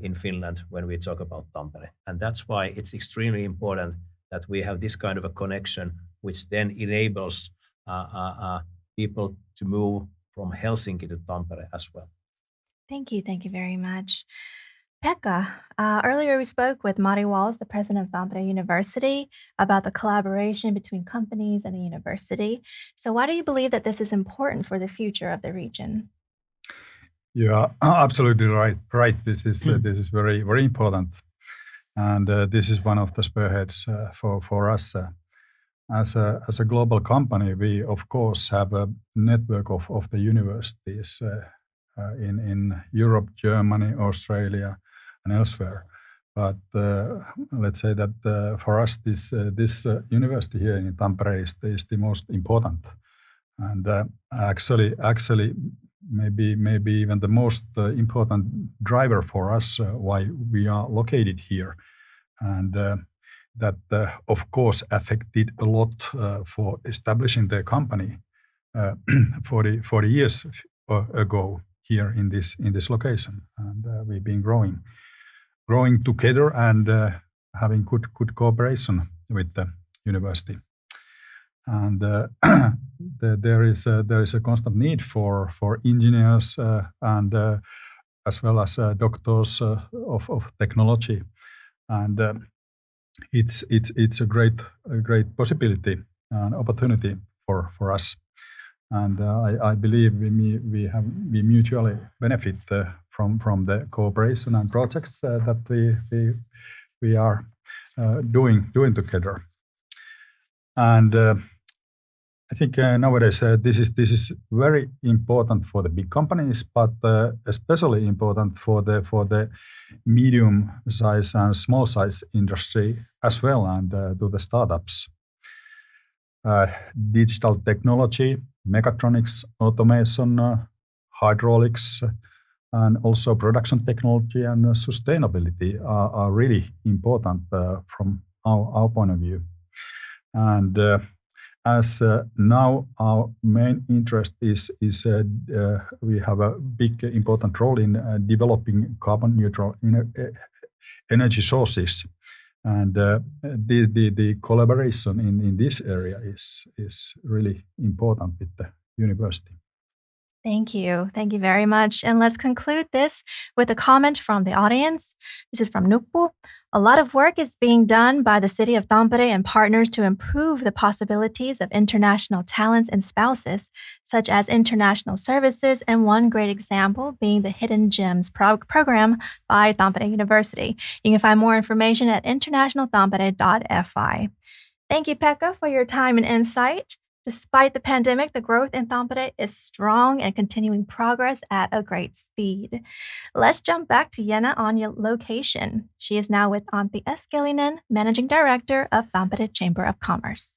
in Finland when we talk about Tampere. And that's why it's extremely important that we have this kind of a connection, which then enables people to move from Helsinki to Tampere as well. Thank you very much. Pekka, earlier we spoke with Mari Walls, the president of Tampere University, about the collaboration between companies and the university. So why do you believe that this is important for the future of the region? You are absolutely right. This is very, very important. And this is one of the spearheads for us. As a global company, we, of course, have a network of the universities in Europe, Germany, Australia, and elsewhere. But let's say that for us, this university here in Tampere is the most important, and actually maybe even the most important driver for us why we are located here, and that of course affected a lot for establishing the company 40 years ago here in this location, and we've been growing together and having good cooperation with the university. And there is a constant need for engineers and as well as doctors of technology, and it's a great possibility and opportunity for us. And I believe we mutually benefit from the cooperation and projects that we are doing together. And I think nowadays this is very important for the big companies, but especially important for the medium size and small size industry as well, and to the startups. Digital technology, mechatronics, automation, hydraulics, and also production technology and sustainability are really important from our point of view. And as now our main interest is we have a big important role in developing carbon neutral energy sources, and the collaboration in this area is really important with the university. Thank you very much. And let's conclude this with a comment from the audience. This is from Nuppu. A lot of work is being done by the city of Tampere and partners to improve the possibilities of international talents and spouses, such as international services, and one great example being the Hidden Gems program by Tampere University. You can find more information at internationaltampere.fi. Thank you, Pekka, for your time and insight. Despite the pandemic, the growth in Tampere is strong and continuing progress at a great speed. Let's jump back to Jenna on your location. She is now with Antti Eskelinen, Managing Director of Tampere Chamber of Commerce.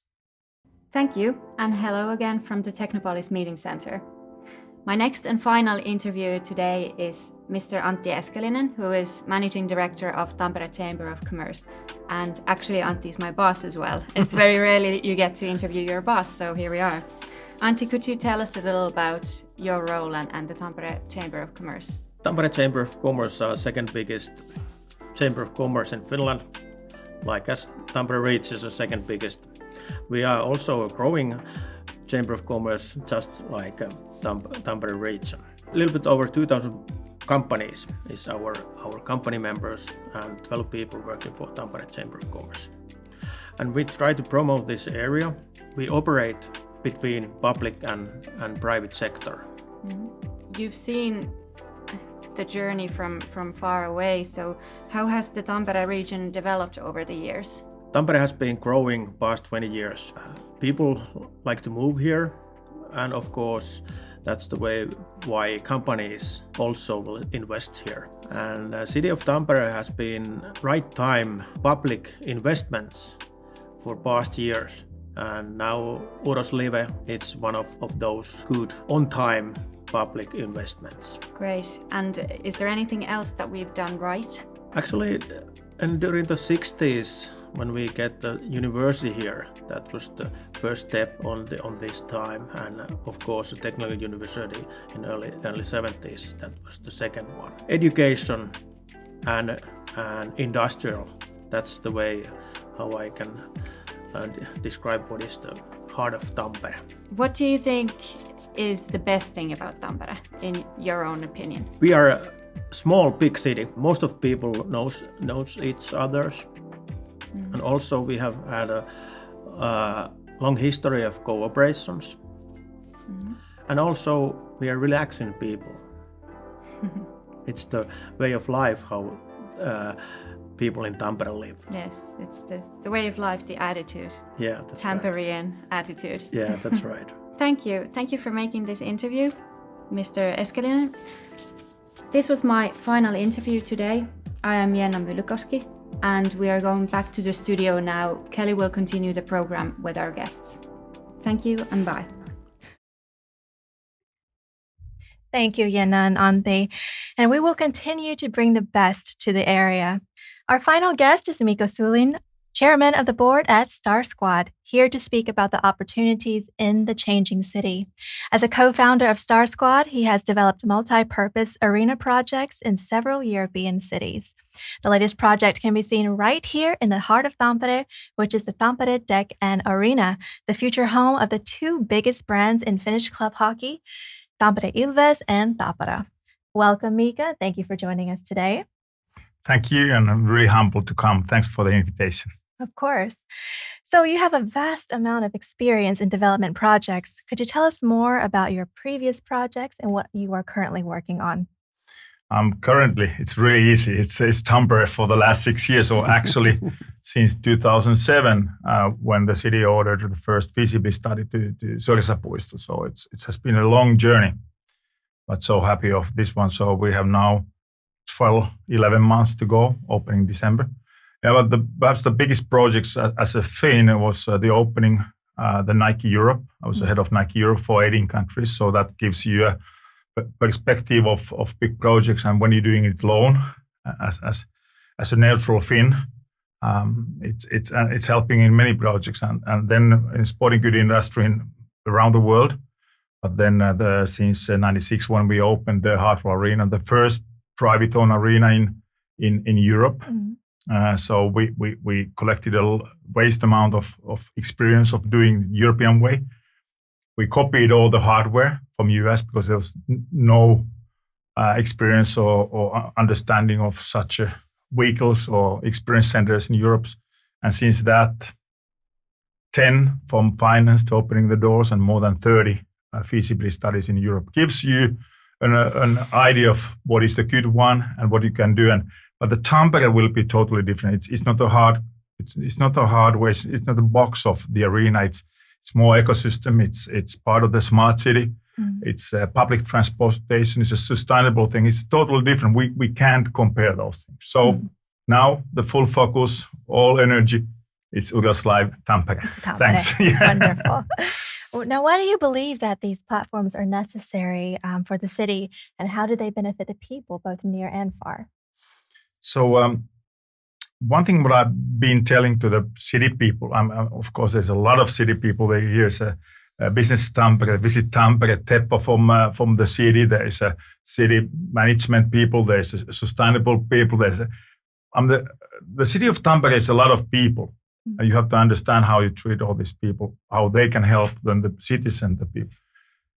Thank you, and hello again from the Technopolis Meeting Center. My next and final interview today is Mr. Antti Eskelinen, who is Managing Director of Tampere Chamber of Commerce. And actually, Antti is my boss as well. It's very rarely that you get to interview your boss, so here we are. Antti, could you tell us a little about your role and the Tampere Chamber of Commerce? Tampere Chamber of Commerce are second biggest Chamber of Commerce in Finland, like as Tampere Region is the second biggest. We are also a growing Chamber of Commerce, just like Tampere Region. A little bit over 2,000 companies is our company members and 12 people working for Tampere Chamber of Commerce. And we try to promote this area. We operate between public and private sector. Mm-hmm. You've seen the journey from far away, so how has the Tampere region developed over the years? Tampere has been growing past 20 years. People like to move here, and of course that's the way why companies also will invest here. And the city of Tampere has been right time public investments for past years. And now Uroslive is one of those good on-time public investments. Great. And is there anything else that we've done right? Actually, and during the 60s, when we get the university here, that was the first step on this time, and of course the technical university in early 70s, that was the second one. Education and industrial, that's the way how I can describe what is the heart of Tampere. What do you think is the best thing about Tampere, in your own opinion? We are a small, big city. Most of people knows each others. And also we have had a long history of cooperations. Mm-hmm. And also we are relaxing people. It's the way of life how people in Tampere live. Yes, it's the way of life, the attitude. Yeah, that's Tamperean right. attitude. Yeah, that's right. Thank you for making this interview, Mr. Eskelinen. This was my final interview today. I am Niina Myllykoski, and we are going back to the studio now. Kelly will continue the program with our guests. Thank you and bye. Thank you, Jenna and Antti. And we will continue to bring the best to the area. Our final guest is Mikko Sulin, Chairman of the Board at Star Squad, here to speak about the opportunities in the changing city. As a co-founder of Star Squad, he has developed multi-purpose arena projects in several European cities. The latest project can be seen right here in the heart of Tampere, which is the Tampere Deck and Arena, the future home of the two biggest brands in Finnish club hockey, Tampere Ilves and Tappara. Welcome, Mika. Thank you for joining us today. Thank you, and I'm really humbled to come. Thanks for the invitation. Of course. So you have a vast amount of experience in development projects. Could you tell us more about your previous projects and what you are currently working on? Currently, it's really easy. It's Tampere for the last 6 years, or actually since 2007, when the city ordered the first feasibility study to Sörgässäpuisto. So it has been a long journey, but so happy of this one. So we have now 11 months to go, opening December. Yeah, but perhaps the biggest projects as a Finn was the opening the Nike Europe. I was the head of Nike Europe for 18 countries, so that gives you a perspective of big projects. And when you're doing it alone, as a neutral Finn, it's helping in many projects. And then in sporting good industry around the world. But then since '96, when we opened the Hartwall Arena, the first private owned arena in Europe. Mm-hmm. So we collected a vast amount of experience of doing European way. We copied all the hardware from US because there was no experience or understanding of such vehicles or experience centers in Europe. And since that, 10 from finance to opening the doors and more than 30 feasibility studies in Europe gives you an idea of what is the good one and what you can do. But the Tampere will be totally different. It's not a hard It's not a hardware. It's not a box of the arena. It's more ecosystem. It's part of the smart city. It's public transportation. It's a sustainable thing. It's totally different. We can't compare those things. So now the full focus, all energy, is Udaslaiv Tampere. Thanks. Wonderful. Now, why do you believe that these platforms are necessary for the city, and how do they benefit the people, both near and far? So one thing what I've been telling to the city people, of course, there's a lot of city people. Here's a Business Tampere, Visit Tampere, Teppo from the city. There is a city management people. There's a sustainable people. The city of Tampere is a lot of people. And you have to understand how you treat all these people, how they can help the cities and the people.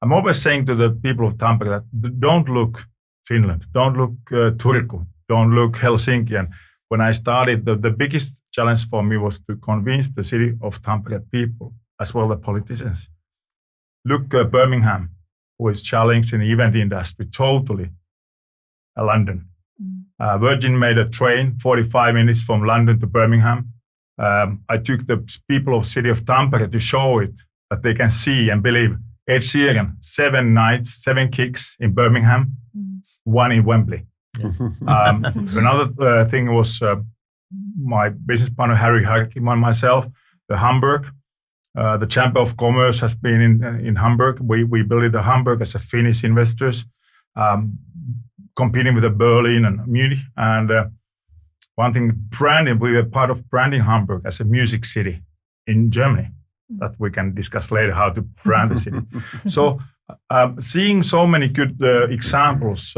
I'm always saying to the people of Tampere that don't look Finland, don't look Turku, don't look Helsinki. And when I started, the biggest challenge for me was to convince the city of Tampere people, as well the politicians. Look Birmingham, who is challenged in the event industry, totally London. Virgin made a train, 45 minutes from London to Birmingham. I took the people of city of Tampere to show it, that they can see and believe. Ed Sheeran, 7 nights, 7 kicks in Birmingham, 1 in Wembley. Another thing was my business partner Harry Harkiman and myself, the Hamburg. The Chamber of Commerce has been in Hamburg. We built the Hamburg as a Finnish investors, competing with the Berlin and Munich. And one thing, branding, we were part of branding Hamburg as a music city in Germany, that we can discuss later how to brand the city. So seeing so many good examples,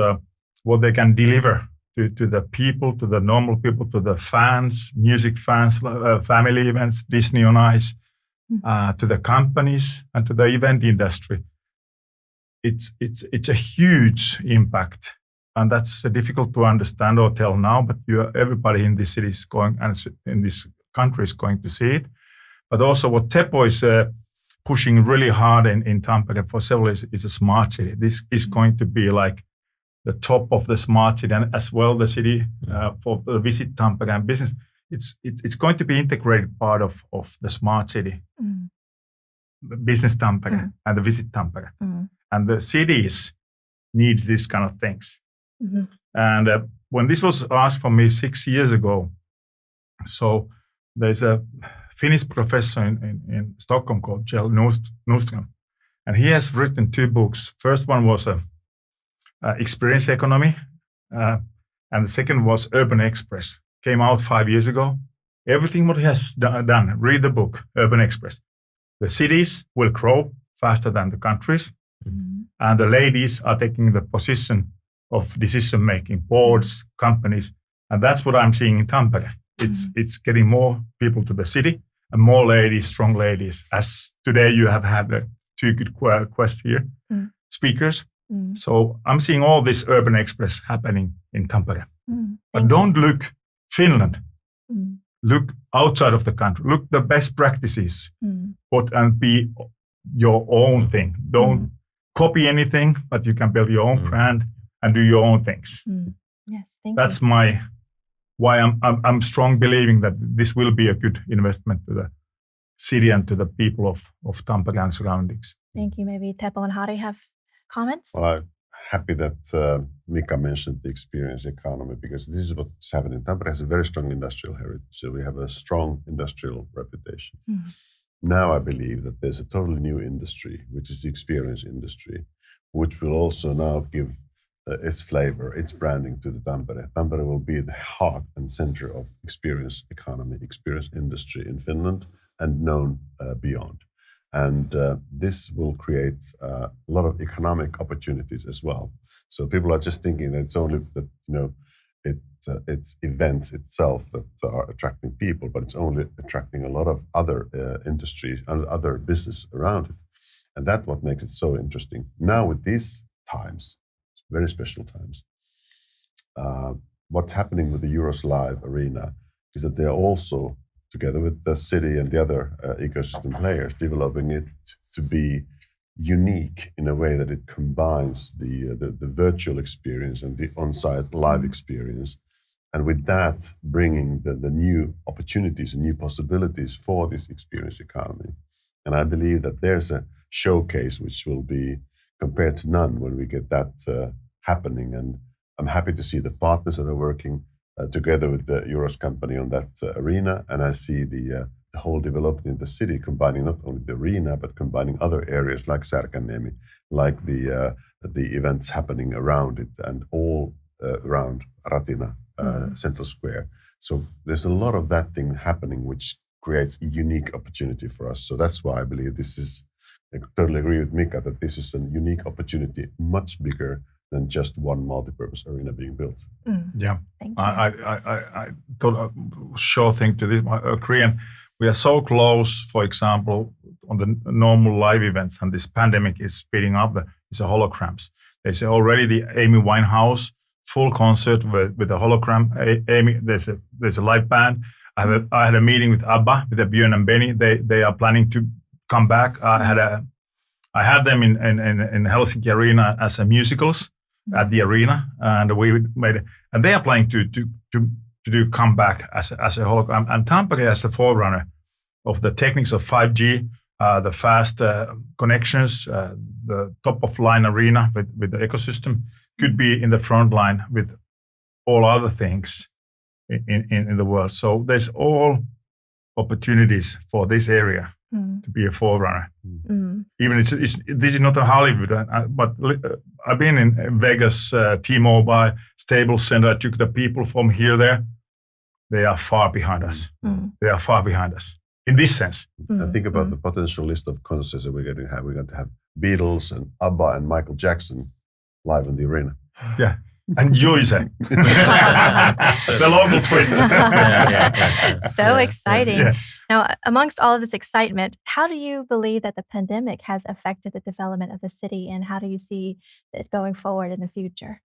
what they can deliver to the people, to the normal people, to the fans, music fans, family events, Disney on Ice, to the companies and to the event industry. It's a huge impact. And that's difficult to understand or tell now, but everybody in this city is going, and in this country is going to see it. But also what Teppo is pushing really hard in Tampere for several is a smart city. This is going to be like the top of the smart city, and as well the city for the Visit Tampere and business. It's going to be integrated part of the smart city, Business Tampere and the Visit Tampere. And the cities needs these kind of things. And when this was asked for me 6 years ago, so there's a Finnish professor in Stockholm called Kjell Nordström, and he has written 2 books. First one was Experience Economy, and the second was Urban Express. Came out 5 years ago. Everything what he has done, read the book, Urban Express. The cities will grow faster than the countries, and the ladies are taking the position of decision-making, boards, companies, and that's what I'm seeing in Tampere. It's getting more people to the city and more ladies, strong ladies. As today you have had 2 good speakers. So I'm seeing all this Urban Express happening in Tampere. But don't look Finland. Look outside of the country. Look the best practices, and be your own thing. Don't copy anything, but you can build your own brand and do your own things. Yes, thank That's you. why I'm strong believing that this will be a good investment to the city and to the people of Tampere and surroundings. Thank you. Maybe Teppo and Harri have comments? Well, I'm happy that Mika mentioned the experience economy, because this is what's happening. Tampere has a very strong industrial heritage, so we have a strong industrial reputation. Now I believe that there's a totally new industry, which is the experience industry, which will also now give its flavor, its branding to the Tampere. Tampere will be the heart and center of experience economy, experience industry in Finland and known beyond. And this will create a lot of economic opportunities as well. So people are just thinking that it's only that, it's events itself that are attracting people, but it's only attracting a lot of other industries and other business around it. And that's what makes it so interesting. Now with these times, very special times, what's happening with the Live arena is that they are also, together with the city and the other ecosystem players, developing it to be unique in a way that it combines the virtual experience and the on-site live experience, And with that, bringing the new opportunities and new possibilities for this experience economy. And I believe that there's a showcase which will be compared to none when we get that happening. And I'm happy to see the partners that are working together with the Euros company on that arena. And I see the whole development in the city, combining not only the arena, but combining other areas like Särkänniemi, like the events happening around it and all around Ratina Central Square. So there's a lot of that thing happening, which creates a unique opportunity for us. So that's why I believe this is, I totally agree with Mika, that this is a unique opportunity, much bigger than just one multi-purpose arena being built. Yeah, Thank you. I thought a short thing to this, Korean. We are so close, for example, on the normal live events, and this pandemic is speeding up. It's a holograms. There's already the Amy Winehouse full concert with a hologram. Amy, there's a live band. I had a meeting with ABBA, with the Björn and Benny. They are planning to come back. I had them in Helsinki Arena as a musicals at the arena, and and they are planning to do comeback as a hologram. And Tampere as the forerunner of the techniques of 5G, the fast connections, the top of line arena with the ecosystem, could be in the front line with all other things in the world. So there's all opportunities for this area to be a forerunner. Even this is not a Hollywood, but I've been in Vegas, T-Mobile, Staples Center. I took the people from here there. They are far behind us. They are far behind us in this sense. And think about the potential list of concerts that we're going to have. We're going to have Beatles and ABBA and Michael Jackson live in the arena. Yeah. And Juise. The local twist. So exciting. Yeah. Now, amongst all of this excitement, how do you believe that the pandemic has affected the development of the city, and how do you see it going forward in the future?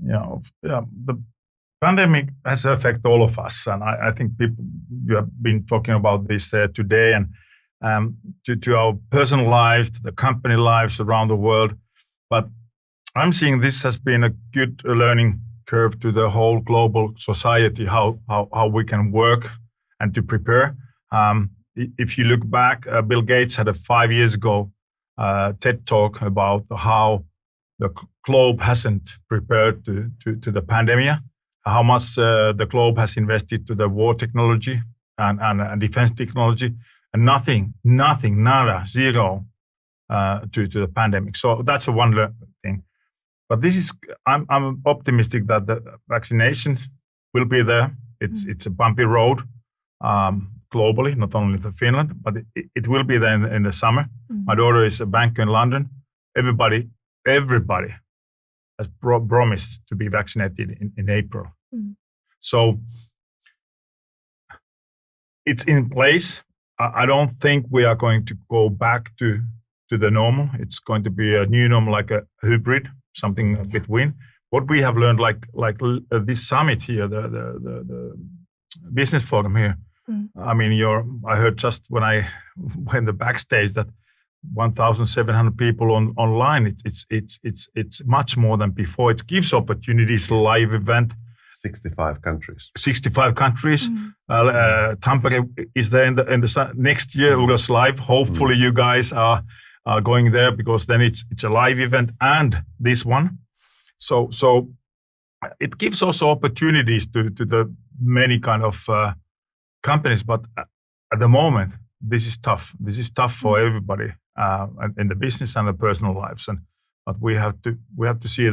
The pandemic has affected all of us, and I think you have been talking about this today, and to our personal lives, to the company lives around the world. But I'm seeing this has been a good learning curve to the whole global society, how we can work and to prepare. If you look back, Bill Gates had 5 years ago TED talk about how the globe hasn't prepared to the pandemic, how much the globe has invested to the war technology and defense technology, and nothing, nada, zero to the pandemic. So that's a one thing. But I'm optimistic that the vaccination will be there. It's a bumpy road globally, not only for Finland, but it will be there in the summer. My daughter is a banker in London. Everybody has promised to be vaccinated in April. So it's in place. I don't think we are going to go back to the normal. It's going to be a new normal, like a hybrid, something between. What we have learned, like this summit here, the business forum here. I mean, I heard just when I went the backstage that 1,700 people online. It's much more than before. It gives opportunities, live event. 65 countries. 65 countries. Tampere is there in the next year. Ulos Live. Hopefully, you guys are going there, because then it's a live event and this one. So it gives also opportunities to the many kind of companies. But at the moment, this is tough. This is tough for everybody in the business and the personal lives. But we have to see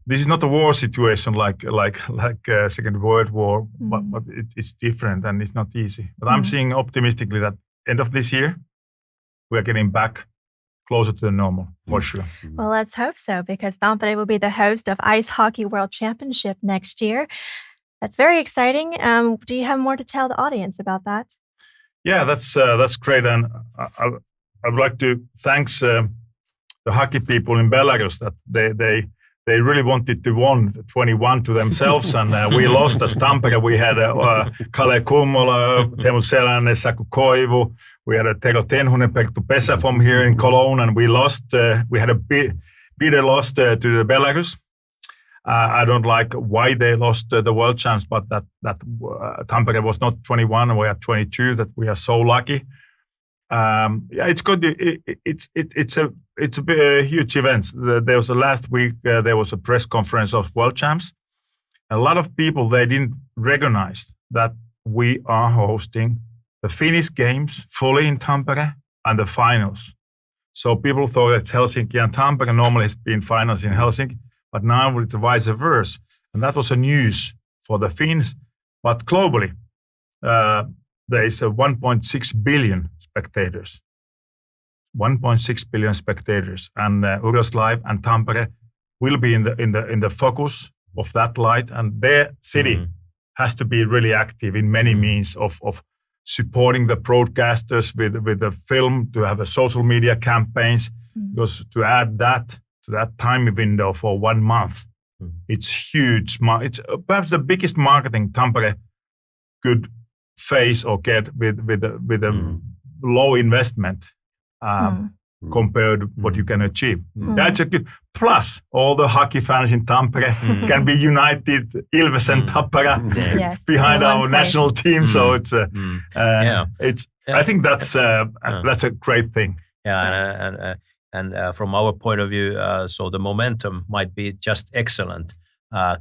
this is not a war situation like Second World War, but it's different and it's not easy. But I'm seeing optimistically that end of this year, we are getting back closer to the normal, for sure. Well, let's hope so, because Tampere will be the host of Ice Hockey World Championship next year. That's very exciting. Do you have more to tell the audience about that? Yeah, that's great. And I would like to thank the hockey people in Belarus that they really wanted to win 21 to themselves, and we lost as Tampere. We had Kalle Kummola, Teemu Selänne, Saku Koivu. We had Tero Tenhunen, Perttu Pesä from here in Cologne, and we lost. We had a bitter loss to the Belarus. I don't like why they lost the world champs, but that Tampere was not 21, we are 22. That we are so lucky. It's good. It's a huge event. There was last week. There was a press conference of world champs. A lot of people they didn't recognize that we are hosting the Finnish games fully in Tampere and the finals. So people thought that Helsinki and Tampere normally has been finals in Helsinki, but now it's vice versa. And that was a news for the Finns. But globally, there is a 1.6 billion spectators. 1.6 billion spectators, and Uros Live and Tampere will be in the focus of that light. And their city has to be really active in many means of supporting the broadcasters with the film, to have a social media campaigns, because to add that to that time window for 1 month, it's huge. It's perhaps the biggest marketing Tampere could face or get with a low investment compared to what you can achieve. That's a good. Plus, all the hockey fans in Tampere can be united, Ilves and Tappara, behind our national team. So it's, I think that's a great thing. Yeah, and from our point of view, so the momentum might be just excellent.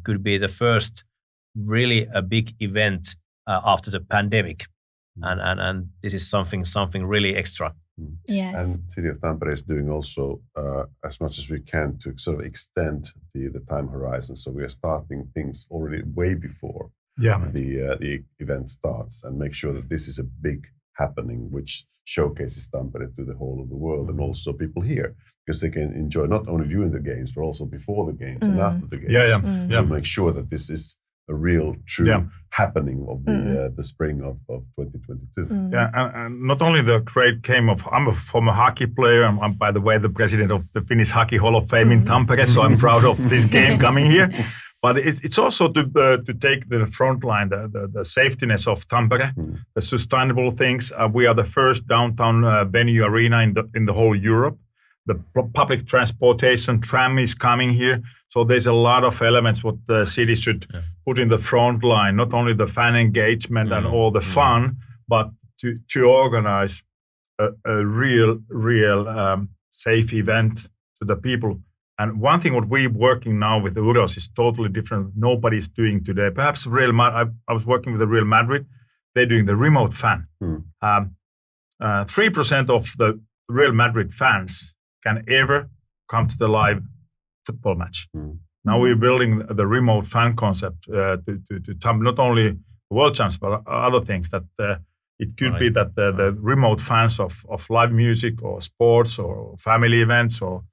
Could be the first really a big event after the pandemic, and this is something really extra. Yes. And City of Tampere is doing also as much as we can to sort of extend the time horizon. So we are starting things already way before the event starts, and make sure that this is a big happening which showcases Tampere to the whole of the world, and also people here, because they can enjoy not only during the games but also before the games and after the games. So make sure that this is a real, true happening of the spring of 2022. Yeah, and not only the great game of, I'm a former hockey player. I'm, by the way, the president of the Finnish Hockey Hall of Fame in Tampere, so I'm proud of this game coming here. But it's also to take the front line, the safetyness of Tampere, the sustainable things. We are the first downtown venue arena in the whole Europe. The public transportation tram is coming here. So there's a lot of elements what the city should put in the front line, not only the fan engagement and all the fun, but to organize a real safe event to the people. And one thing what we're working now with the Uros is totally different. Nobody's doing today. Perhaps I was working with the Real Madrid. They're doing the remote fan. 3% of the Real Madrid fans can ever come to the live football match. Now we're building the remote fan concept to not only world champs but other things, that it could be that the remote fans of live music or sports or family events or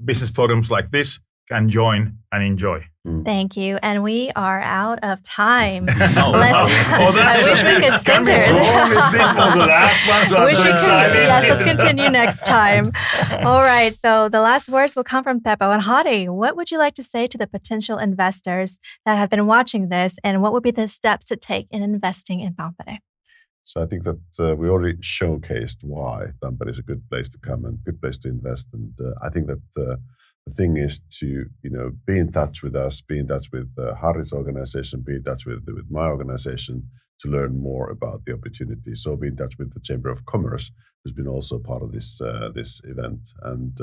business forums like this can join and enjoy. Thank you. And we are out of time. I wish we could send her. If this was the last one, so I'm so excited. Yes, let's continue next time. All right. So the last words will come from Teppo and Hari. What would you like to say to the potential investors that have been watching this, and what would be the steps to take in investing in Tampere? So I think that we already showcased why Tampere is a good place to come and good place to invest. And I think that the thing is to be in touch with us, be in touch with Hari's organization, be in touch with my organization to learn more about the opportunity. So be in touch with the Chamber of Commerce, who's been also part of this event, and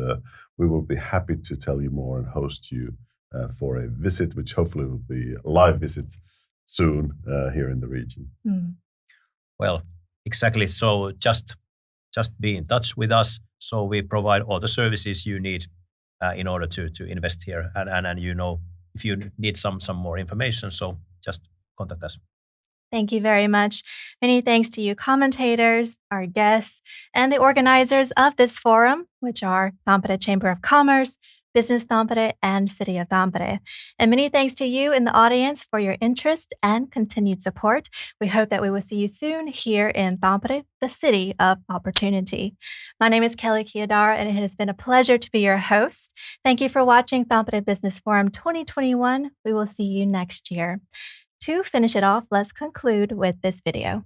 we will be happy to tell you more and host you for a visit, which hopefully will be a live visit soon here in the region. Well, exactly. So just be in touch with us. So we provide all the services you need in order to invest here. And if you need some more information, so just contact us. Thank you very much. Many thanks to you commentators, our guests, and the organizers of this forum, which are Tampere Chamber of Commerce, Business Tampere, and City of Tampere. And many thanks to you in the audience for your interest and continued support. We hope that we will see you soon here in Tampere, the city of opportunity. My name is Kelly Kiadara, and it has been a pleasure to be your host. Thank you for watching Tampere Business Forum 2021. We will see you next year. To finish it off, let's conclude with this video.